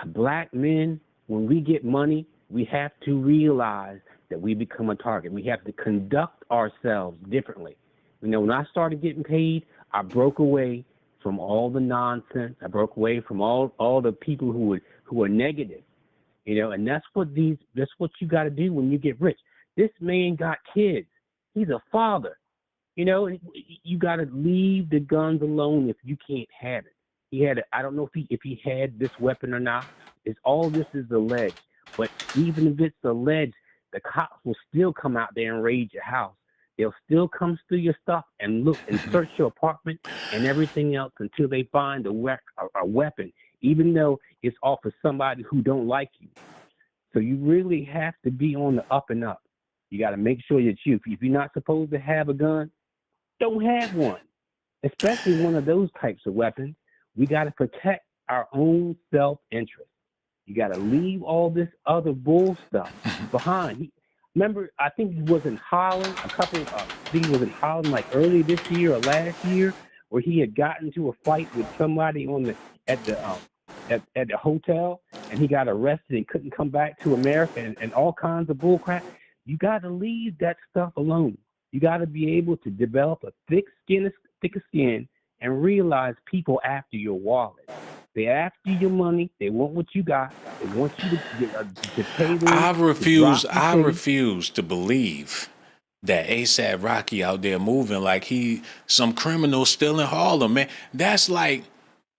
Black men, when we get money, we have to realize that we become a target. We have to conduct ourselves differently. You know, when I started getting paid, I broke away from all the nonsense. I broke away from all the people who are negative. You know, and that's what you got to do when you get rich. This man got kids. He's a father. You know, you got to leave the guns alone if you can't have it. I don't know if he had this weapon or not. All this is alleged. But even if it's alleged, the cops will still come out there and raid your house. They'll still come through your stuff and look and search your apartment and everything else until they find a weapon, even though it's off of somebody who don't like you. So you really have to be on the up and up. You got to make sure that if you're not supposed to have a gun, don't have one, especially one of those types of weapons. We got to protect our own self-interest. You got to leave all this other bull stuff behind. Remember, I think he was in Holland like early this year or last year, where he had gotten into a fight with somebody at the hotel, and he got arrested and couldn't come back to America and all kinds of bull crap. You got to leave that stuff alone. You got to be able to develop a thicker skin and realize people after your wallet. They after your money. They want what you got. They want you to pay them. I refuse to believe that ASAP Rocky out there moving like he some criminal still in Harlem, man. That's like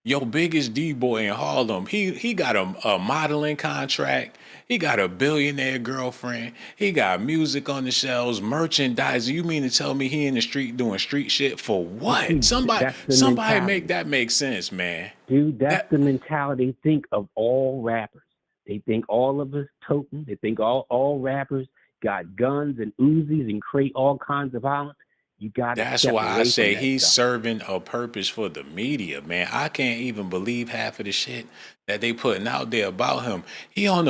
your biggest D-boy in Harlem. He got a modeling contract. He got a billionaire girlfriend. He got music on the shelves, merchandise. You mean to tell me he in the street doing street shit for what? Somebody make that make sense, man. Dude, that's the mentality they think of all rappers. They think all of us toting. They think all rappers got guns and Uzis and create all kinds of violence. You got to. That's why I say he's serving a purpose for the media, man. I can't even believe half of the shit that they putting out there about him. He on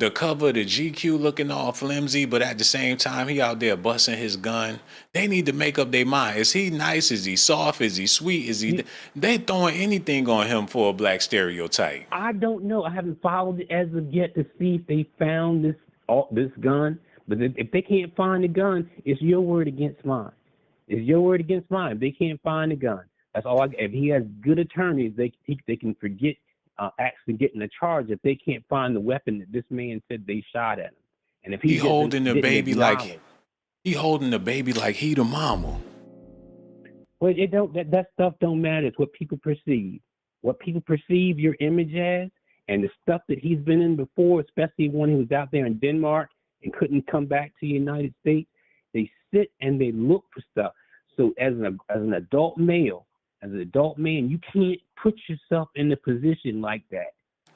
The cover of the GQ looking all flimsy, but at the same time, he out there busting his gun. They need to make up their mind. Is he nice? Is he soft? Is he sweet? Is he? They throwing anything on him for a black stereotype. I don't know. I haven't followed it as of yet to see if they found this gun. But if they can't find the gun, it's your word against mine. It's your word against mine. If they can't find the gun, that's all. If he has good attorneys, they can forget actually getting a charge if they can't find the weapon that this man said they shot at him. And if he holding the baby like he holding the baby like he the mama. Well, it don't. That stuff don't matter. It's what people perceive. What people perceive your image as, and the stuff that he's been in before, especially when he was out there in Denmark and couldn't come back to the United States. They sit and they look for stuff. So as an adult male, you can't put yourself in a position like that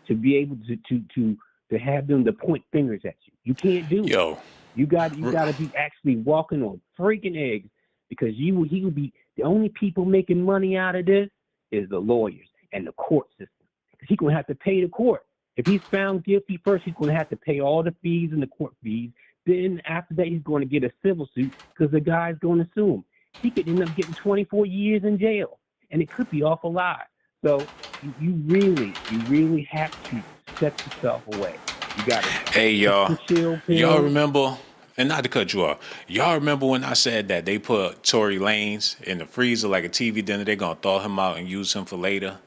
to be able to have them to point fingers at you. You can't do it. You got to be actually walking on freaking eggs, because he will be the only people making money out of this is the lawyers and the court system. Because he's gonna have to pay the court. If he's found guilty first, he's gonna have to pay all the fees and the court fees. Then after that, he's going to get a civil suit because the guy's going to sue him. He could end up getting 24 years in jail, and it could be off a lot. So you really have to set yourself away. You got to. Hey, y'all remember? And not to cut you off, y'all remember when I said that they put Tory Lanez in the freezer like a TV dinner? They're gonna thaw him out and use him for later.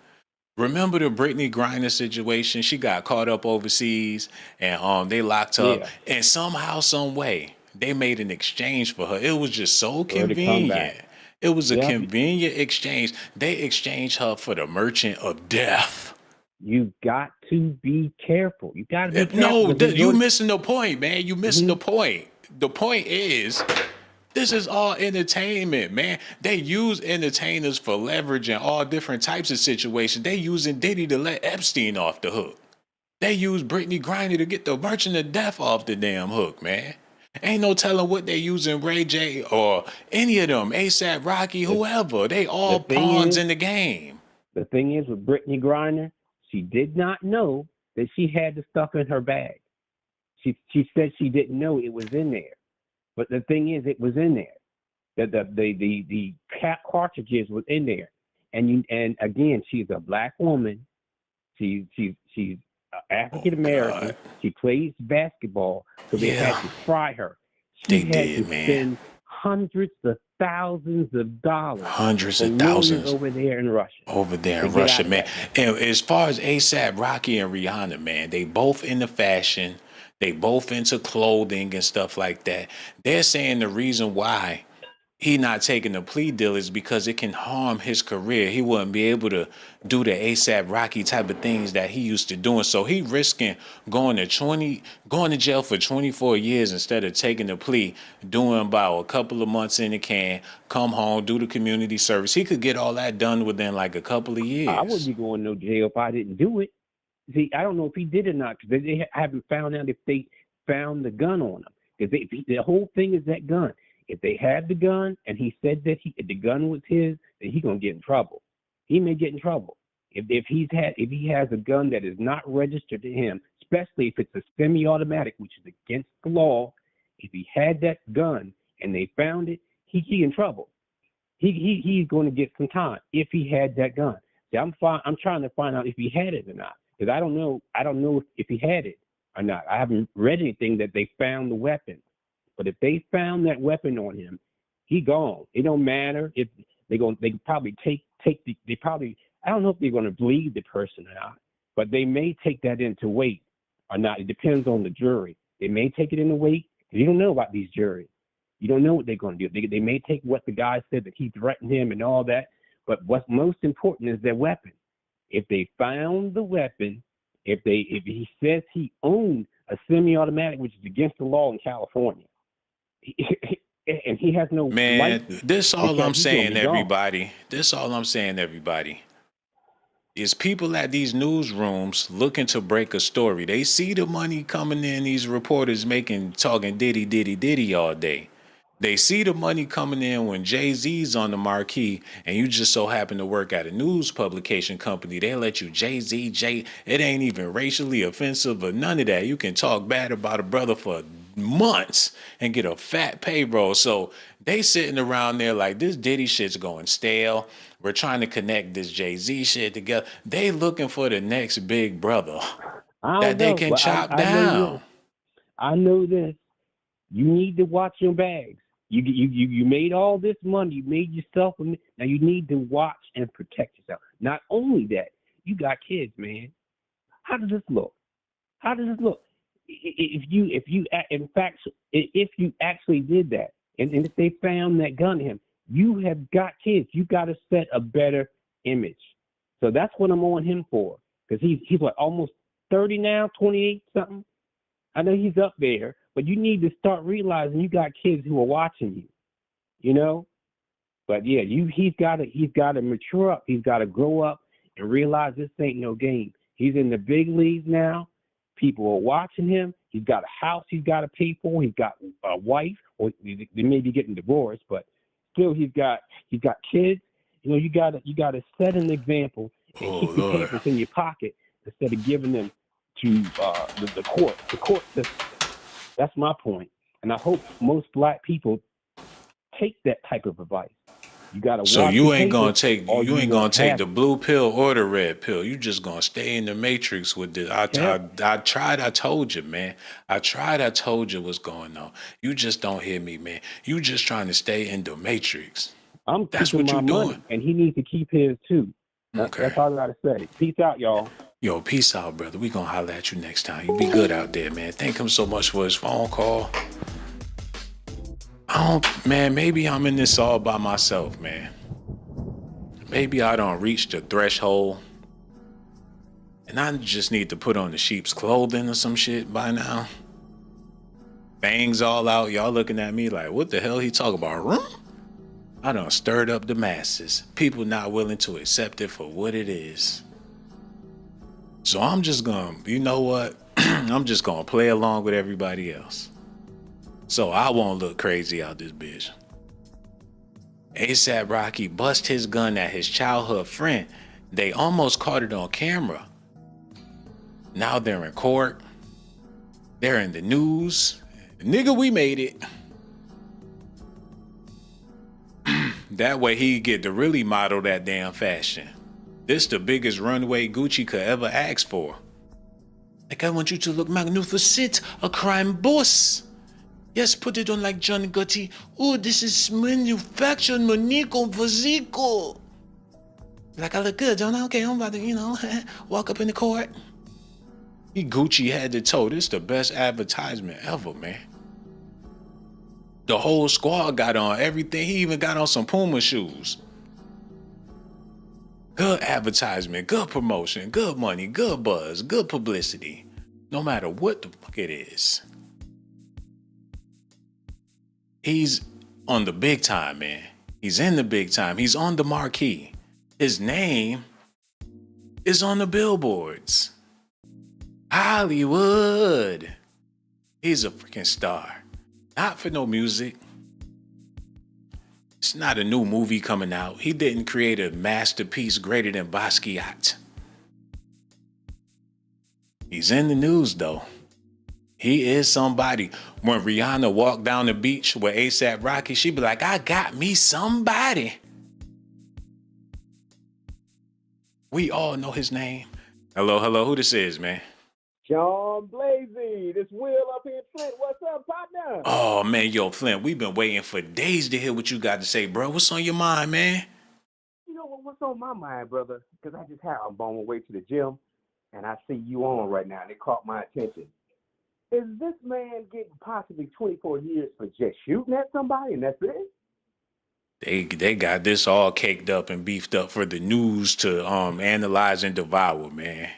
Remember the Brittany Griner situation? She got caught up overseas, and they locked her up. And somehow, some way, they made an exchange for her. It was just so convenient. It was a convenient exchange. They exchanged her for the merchant of death. You got to be careful. You got to be careful. No, you missing the point, man. You missing the point. The point is, this is all entertainment, man. They use entertainers for leverage in all different types of situations. They using Diddy to let Epstein off the hook. They use Brittany Griner to get the merchant of death off the damn hook, man. Ain't no telling what they using Ray J or any of them, ASAP Rocky, whoever. They all pawns in the game. The thing is with Brittany Griner, she did not know that she had the stuff in her bag. She said she didn't know it was in there. But the thing is, it was in there. The cartridges was in there. And again, she's a black woman. She's African American. She plays basketball, so they had to fry her. She had to spend hundreds of thousands of dollars. Hundreds of thousands over there in Russia. Over there in Russia, man. And as far as ASAP Rocky and Rihanna, man, they both into fashion. They both into clothing and stuff like that. They're saying the reason why he not taking a plea deal is because it can harm his career. He wouldn't be able to do the ASAP Rocky type of things that he used to doing. So he risking going to jail for 24 years instead of taking a plea, doing about a couple of months in the can, come home, do the community service. He could get all that done within like a couple of years. I wouldn't be going to no jail if I didn't do it. See, I don't know if he did or not, because they haven't found out if they found the gun on him. Because the whole thing is that gun. If they had the gun and he said that the gun was his, then he's gonna get in trouble. He may get in trouble if he has a gun that is not registered to him, especially if it's a semi-automatic, which is against the law. If he had that gun and they found it, he in trouble. He's going to get some time if he had that gun. See, I'm trying to find out if he had it or not, because I don't know if he had it or not. I haven't read anything that they found the weapon. But if they found that weapon on him, he gone. It don't matter if they probably I don't know if they're going to believe the person or not, but they may take that into weight or not. It depends on the jury. They may take it into weight. You don't know about these juries. You don't know what they're going to do. They may take what the guy said, that he threatened him and all that. But what's most important is their weapon. If they found the weapon, if he says he owned a semi-automatic, which is against the law in California, and he has no license. This all I'm saying, everybody. This all I'm saying, everybody. Is people at these newsrooms looking to break a story. They see the money coming in, these reporters talking diddy all day. They see the money coming in when Jay-Z's on the marquee and you just so happen to work at a news publication company. They let you Jay-Z, it ain't even racially offensive or none of that. You can talk bad about a brother for months and get a fat payroll. So they sitting around there like this Diddy shit's going stale. We're trying to connect this Jay-Z shit together. They looking for the next big brother I don't that they know, can but chop I know down. this. I know this. You need to watch your bags. You made all this money. You made yourself. Now you need to watch and protect yourself. Not only that, you got kids, man. How does this look? How does this look? If you actually did that, and if they found that gun to him, you have got kids. You got to set a better image. So that's what I'm on him for, because he's what, almost 30 now, 28 something. I know he's up there, but you need to start realizing you got kids who are watching you, you know? But yeah, he's got to mature up. He's got to grow up and realize this ain't no game. He's in the big leagues now. People are watching him. He's got a house he's got to pay for. He's got a wife, or they may be getting divorced, but still he's got kids. You know, you got to set an example and Oh keep your Lord. papers in your pocket instead of giving them to the court system. That's my point. And I hope most black people take that type of advice. You got to So watch your you ain't papers, gonna take or you you ain't gonna won't take have the it. blue pill or the red pill. You just gonna stay in the matrix with this. I tried. I told you, man. I tried. I told you what's going on. You just don't hear me, man. You just trying to stay in the matrix. I'm That's keeping what my you doing. money, and he needs to keep his too. That's Okay. all I got to say. Peace out, y'all. Yo, peace out, brother. We gonna holler at you next time. You be good out there, man. Thank him so much for his phone call. Man, maybe I'm in this all by myself, man. Maybe I don't reach the threshold and I just need to put on the sheep's clothing or some shit by now. Bangs all out. Y'all looking at me like, what the hell he talking about? I done stirred up the masses. People not willing to accept it for what it is. So I'm just gonna, you know what? I'm just gonna play along with everybody else. So I won't look crazy out this bitch. ASAP Rocky bust his gun at his childhood friend. They almost caught it on camera. Now they're in court. They're in the news. Nigga, we made it. That way he get to really model that damn fashion. This the biggest runway Gucci could ever ask for. Like, I want you to look magnificent, a crime boss. Yes, put it on like John Gotti. Oh, this is manufactured Monico Vazico. Like, I look good, don't I? Okay, I'm about to, walk up in the court. He Gucci head to toe. This the best advertisement ever, man. The whole squad got on everything. He even got on some Puma shoes. Good advertisement, good promotion, good money, good buzz, good publicity. No matter what the fuck it is. He's on the big time, man. He's in the big time. He's on the marquee. His name is on the billboards. Hollywood. He's a freaking star. Not for no music. It's not a new movie coming out. He didn't create a masterpiece greater than Basquiat. He's in the news, though. He is somebody. When Rihanna walked down the beach with ASAP Rocky, she'd be like, I got me somebody. We all know his name. Hello, who this is, man? Sean Blazy, this Will up here in Flint. What's up, partner? Oh, man, yo, Flint, we've been waiting for days to hear what you got to say, bro. What's on your mind, man? You know what's on my mind, brother? Because I'm on my way to the gym, and I see you on right now, and it caught my attention. Is this man getting possibly 24 years for just shooting at somebody, and that's it? They got this all caked up and beefed up for the news to analyze and devour, man.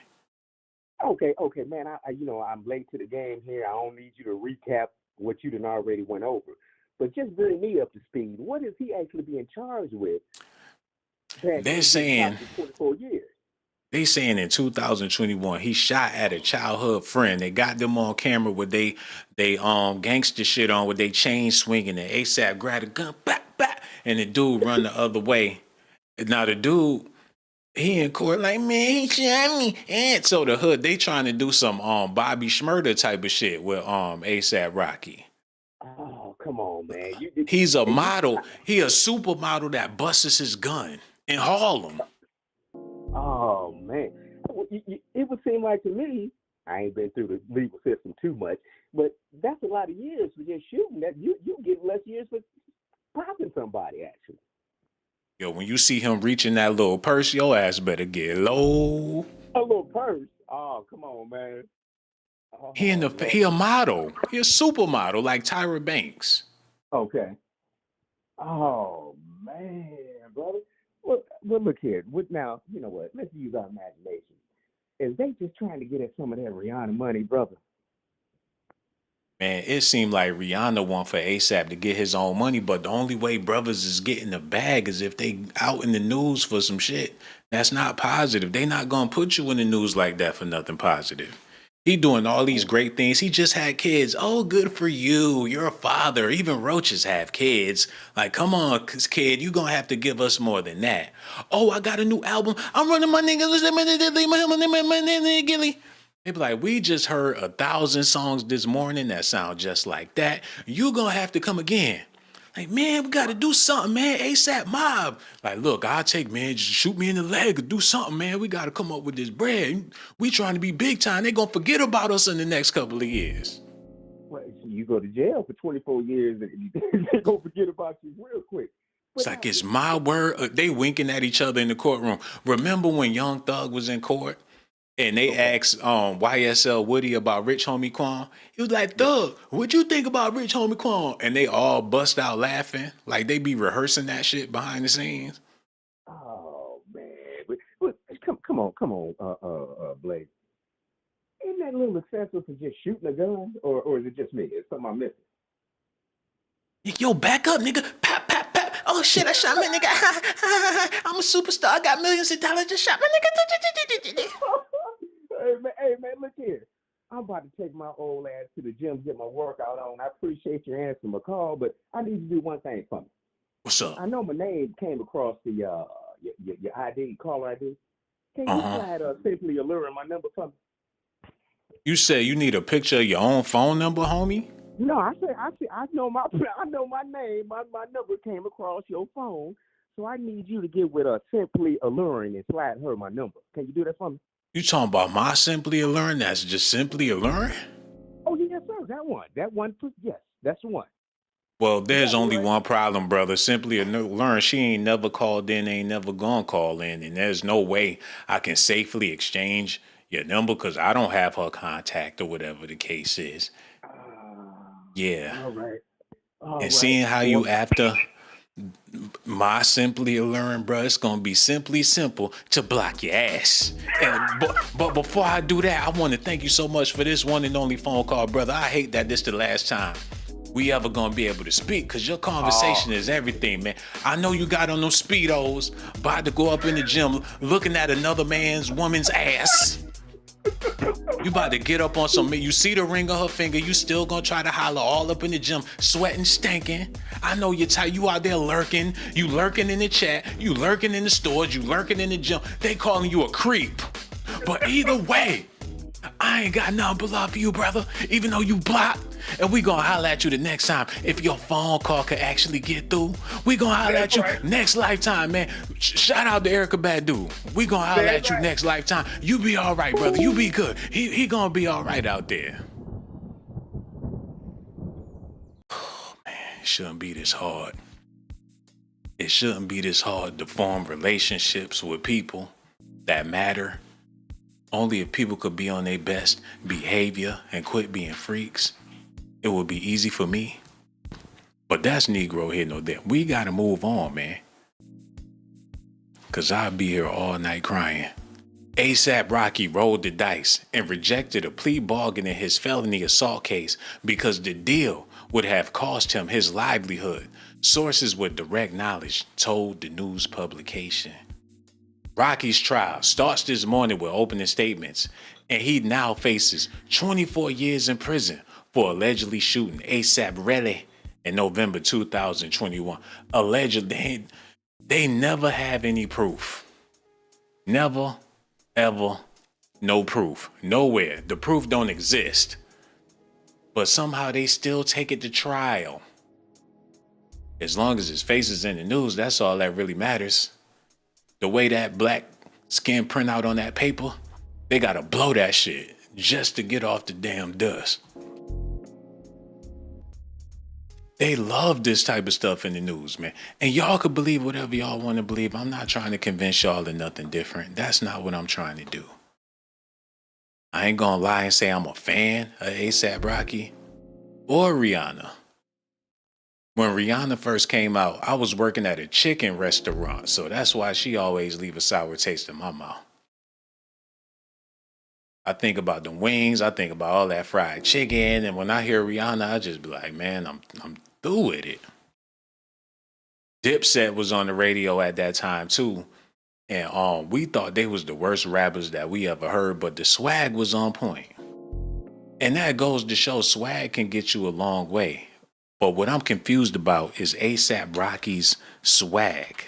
Okay, man. I'm late to the game here. I don't need you to recap what you done already went over. But just bring me up to speed. What is he actually being charged with? They're saying 24 years. They saying in 2021 he shot at a childhood friend. They got them on camera with they gangster shit on with they chain swinging and ASAP grabbed a gun, bap, bap, and the dude run the other way. Now the dude, he in court like, man, he shot me. And so the hood, they trying to do some Bobby Shmurda type of shit with ASAP Rocky. Oh, come on, man. He's a model. He a supermodel that busts his gun in Harlem. Oh, man. It would seem like to me, I ain't been through the legal system too much, but that's a lot of years for just shooting. That you get less years for popping somebody, actually. Yo, when you see him reaching that little purse, your ass better get low. A little purse? Oh, come on, man. Oh, He a model. He a supermodel like Tyra Banks. Okay. Oh, man, brother. Well, look here. Now, you know what? Let's use our imagination. Is they just trying to get at some of that Rihanna money, brother? Man, it seemed like Rihanna want for ASAP to get his own money, but the only way brothers is getting the bag is if they out in the news for some shit. That's not positive. They not gonna put you in the news like that for nothing positive. He doing all these great things. He just had kids. Oh, good for you. You're a father. Even roaches have kids. Like, come on, kid, you gonna have to give us more than that. Oh, I got a new album. I'm running my niggas. They be like, we just heard 1,000 songs this morning that sound just like that. You gonna have to come again. Like, man, we gotta do something, man. ASAP mob. Like, look, I'll take, man, just shoot me in the leg or do something, man. We gotta come up with this bread. We trying to be big time. They gonna forget about us in the next couple of years. Well, you go to jail for 24 years and they gonna forget about you real quick. It's like, it's my word. They winking at each other in the courtroom. Remember when Young Thug was in court? And they asked YSL Woody about Rich Homie Quan. He was like, Thug, what you think about Rich Homie Quan? And they all bust out laughing. Like they be rehearsing that shit behind the scenes. Oh, man. But come on, Blake. Ain't that a little excessive for just shooting a gun? Or is it just me? Is something I'm missing? Yo, back up, nigga. Pop, pop, pop. Oh, shit, I shot my nigga. I'm a superstar. I got millions of dollars. Just shot my nigga. Hey, man, look here. I'm about to take my old ass to the gym to get my workout on. I appreciate you answering my call, but I need you to do one thing for me. What's up? I know my name came across the your ID, caller ID. Can you slide simply alluring my number for me? You say you need a picture of your own phone number, homie? No, I know my name. My number came across your phone, so I need you to get with simply alluring and slide her my number. Can you do that for me? You talking about my Simply Alluring? That's just Simply Alluring? Oh, yes, sir. That one. Yes, that's the one. Well, there's only one problem, brother. Simply Alluring, she ain't never called in, ain't never gonna call in, and there's no way I can safely exchange your number because I don't have her contact or whatever the case is. Yeah. All right. And seeing how you after my Simply Alluring, bro, it's gonna be simply simple to block your ass. But before I do that, I want to thank you so much for this one and only phone call, brother. I hate that this the last time we ever gonna be able to speak because your conversation is everything, man. I know you got on those Speedos, about to go up in the gym looking at another woman's ass. You about to get up on some, you see the ring on her finger, you still gonna try to holler all up in the gym, sweating, stinking. I know you're tired, you out there lurking, you lurking in the chat, you lurking in the stores, you lurking in the gym. They calling you a creep. But either way, I ain't got nothing but love for you, brother, even though you blocked. And we gonna holler at you the next time. If your phone call could actually get through, we gonna holler at you next lifetime, man. Shout out to Erica Badu. We gonna holler at you next lifetime. You be all right, brother. You be good. He gonna be all right out there. Oh, man, it shouldn't be this hard. It shouldn't be this hard to form relationships with people that matter. Only if people could be on their best behavior and quit being freaks, it would be easy for me. But that's Negro here, no doubt. We gotta move on, man. Cause I'll be here all night crying. ASAP Rocky rolled the dice and rejected a plea bargain in his felony assault case because the deal would have cost him his livelihood. Sources with direct knowledge told the news publication. Rocky's trial starts this morning with opening statements, and he now faces 24 years in prison for allegedly shooting ASAP Rocky in November 2021. Allegedly, they never have any proof. Never, ever, no proof. Nowhere. The proof don't exist. But somehow they still take it to trial. As long as his face is in the news, that's all that really matters. The way that black skin print out on that paper, they gotta blow that shit just to get off the damn dust. They love this type of stuff in the news, man. And y'all could believe whatever y'all want to believe. I'm not trying to convince y'all of nothing different. That's not what I'm trying to do. I ain't gonna lie and say I'm a fan of ASAP Rocky or Rihanna. When Rihanna first came out, I was working at a chicken restaurant, so that's why she always leave a sour taste in my mouth. I think about the wings, I think about all that fried chicken, and when I hear Rihanna, I just be like, man, I'm through with it. Dipset was on the radio at that time too, and we thought they was the worst rappers that we ever heard, but the swag was on point. And that goes to show swag can get you a long way. But what I'm confused about is ASAP Rocky's swag.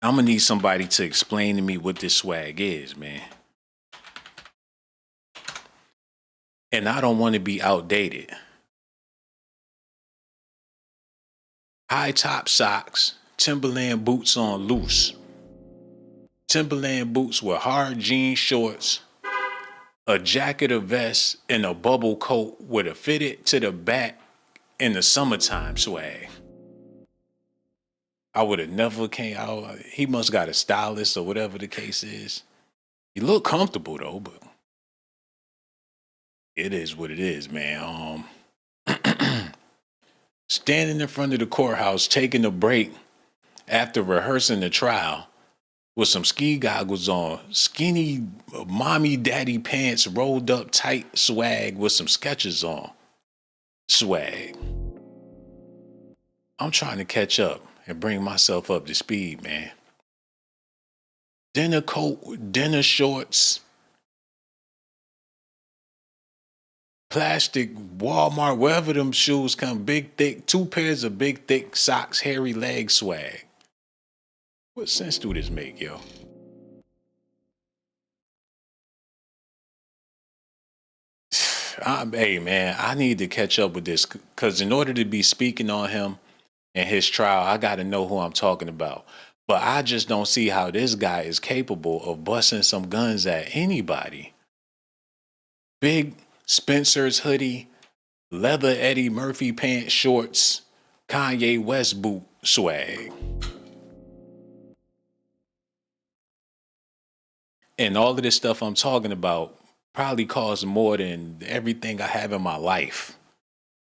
I'm gonna need somebody to explain to me what this swag is, man. And I don't want to be outdated. High top socks, Timberland boots on loose. Timberland boots with hard jean shorts, a jacket or vest, and a bubble coat with a fitted to the back in the summertime swag. I would have never came out. He must got a stylist or whatever the case is. He look comfortable though, but it is what it is, man. Standing in front of the courthouse, taking a break after rehearsing the trial with some ski goggles on, skinny mommy daddy pants rolled up tight swag with some Skechers on. Swag. I'm trying to catch up and bring myself up to speed, man. Dinner coat, dinner shorts, plastic Walmart, wherever them shoes come, big thick, 2 pairs of big thick socks, hairy leg swag. What sense do this make, yo? Hey, man, I need to catch up with this because in order to be speaking on him and his trial, I got to know who I'm talking about. But I just don't see how this guy is capable of busting some guns at anybody. Big Spencer's hoodie, leather Eddie Murphy pants, shorts, Kanye West boot swag. And all of this stuff I'm talking about probably costs more than everything I have in my life.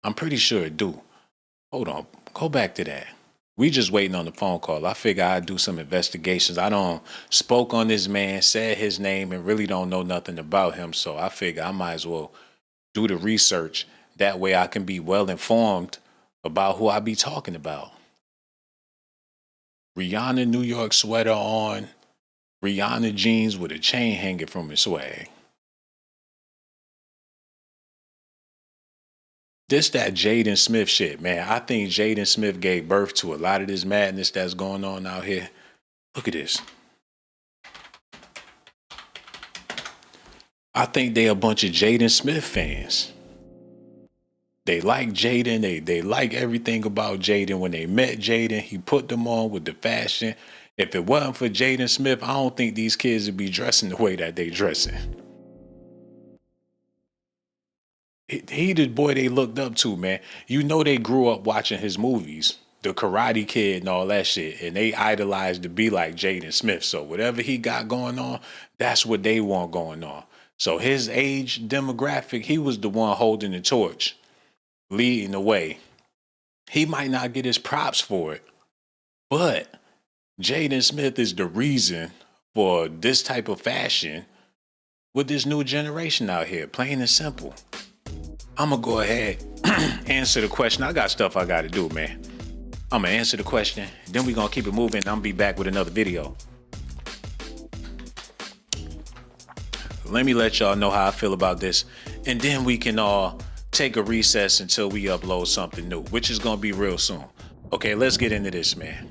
I'm pretty sure it do. Hold on, go back to that. We just waiting on the phone call. I figure I'd do some investigations. I don't spoke on this man, said his name, and really don't know nothing about him. So I figure I might as well do the research. That way I can be well informed about who I be talking about. Rihanna New York sweater on, Rihanna jeans with a chain hanging from his swag. This that Jaden Smith shit, man. I think Jaden Smith gave birth to a lot of this madness that's going on out here. Look at this. I think they a bunch of Jaden Smith fans. They like Jaden. They like everything about Jaden. When they met Jaden, he put them on with the fashion. If it wasn't for Jaden Smith, I don't think these kids would be dressing the way that they dressing. He the boy they looked up to, man. You know they grew up watching his movies, The Karate Kid and all that shit, and they idolized to be like Jaden Smith. So whatever he got going on, that's what they want going on. So his age demographic, he was the one holding the torch, leading the way. He might not get his props for it, but Jaden Smith is the reason for this type of fashion with this new generation out here, plain and simple. I'm going to go ahead answer the question. I got stuff I got to do, man. I'm gonna answer the question, then we're gonna keep it moving. I'm gonna be back with another video. Let me let y'all know how I feel about this, and then we can all take a recess until we upload something new, which is gonna be real soon. Okay, let's get into this, man.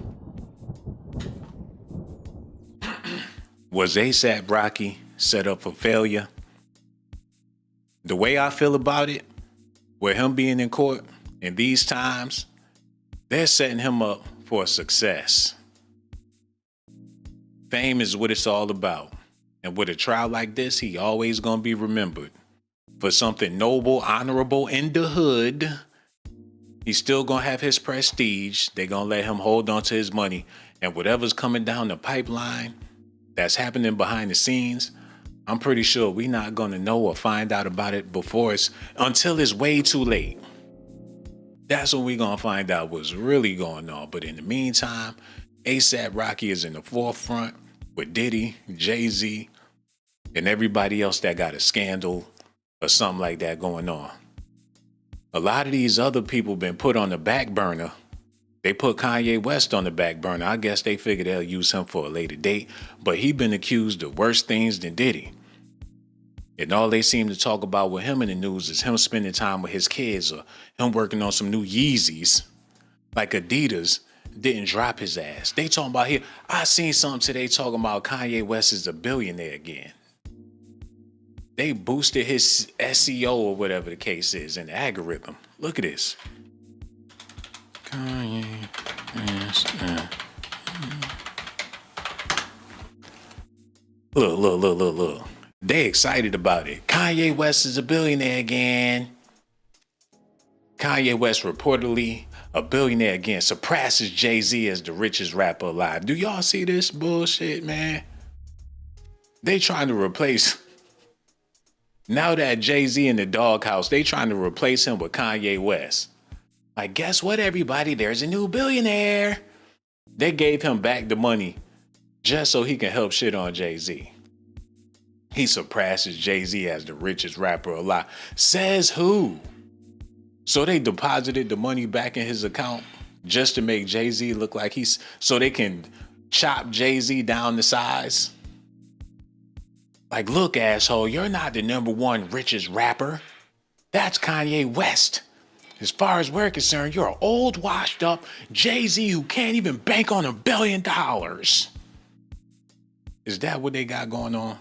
Was ASAP Rocky set up for failure? The way I feel about it, with him being in court in these times, they're setting him up for success. Fame is what it's all about. And with a trial like this, he always gonna be remembered for something noble, honorable in the hood. He's still gonna have his prestige. They're gonna let him hold on to his money. And whatever's coming down the pipeline that's happening behind the scenes, I'm pretty sure we're not gonna know or find out about it until it's way too late. That's when we're gonna find out what's really going on. But in the meantime, ASAP Rocky is in the forefront with Diddy, Jay-Z, and everybody else that got a scandal or something like that going on. A lot of these other people been put on the back burner. They put Kanye West on the back burner. I guess they figured they'll use him for a later date, but he been accused of worse things than Diddy. And all they seem to talk about with him in the news is him spending time with his kids or him working on some new Yeezys. Like Adidas didn't drop his ass. They talking about here. I seen something today talking about Kanye West is a billionaire again. They boosted his SEO or whatever the case is in the algorithm. Look at this. Kanye West. Look. They excited about it. Kanye West is a billionaire again. Kanye West reportedly a billionaire again, surpasses Jay-Z as the richest rapper alive. Do y'all see this bullshit, man? They trying to replace, now that Jay-Z in the doghouse, they trying to replace him with Kanye West. Like, guess what, everybody? There's a new billionaire. They gave him back the money just so he can help shit on Jay-Z. He surpasses Jay-Z as the richest rapper alive. Says who? So they deposited the money back in his account just to make Jay-Z look like so they can chop Jay-Z down to size. Like, look, asshole, you're not the number one richest rapper. That's Kanye West. As far as we're concerned, you're an old, washed up Jay-Z who can't even bank on $1 billion. Is that what they got going on?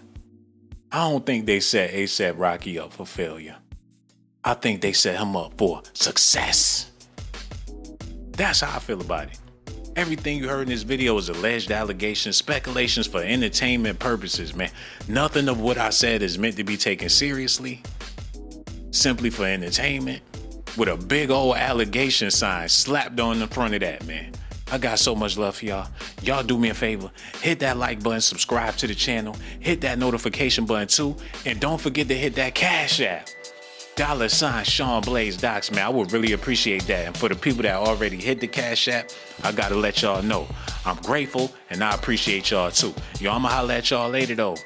I don't think they set ASAP Rocky up for failure. I think they set him up for success. That's how I feel about it. Everything you heard in this video is alleged allegations, speculations for entertainment purposes, man. Nothing of what I said is meant to be taken seriously. Simply for entertainment. With a big old allegation sign slapped on the front of that, man. I got so much love for y'all. Y'all do me a favor. Hit that like button, subscribe to the channel, hit that notification button too, and don't forget to hit that Cash App. $ Sean Blaze Docs, man. I would really appreciate that. And for the people that already hit the Cash App, I gotta let y'all know I'm grateful and I appreciate y'all too. Yo, I'ma holla at y'all later though.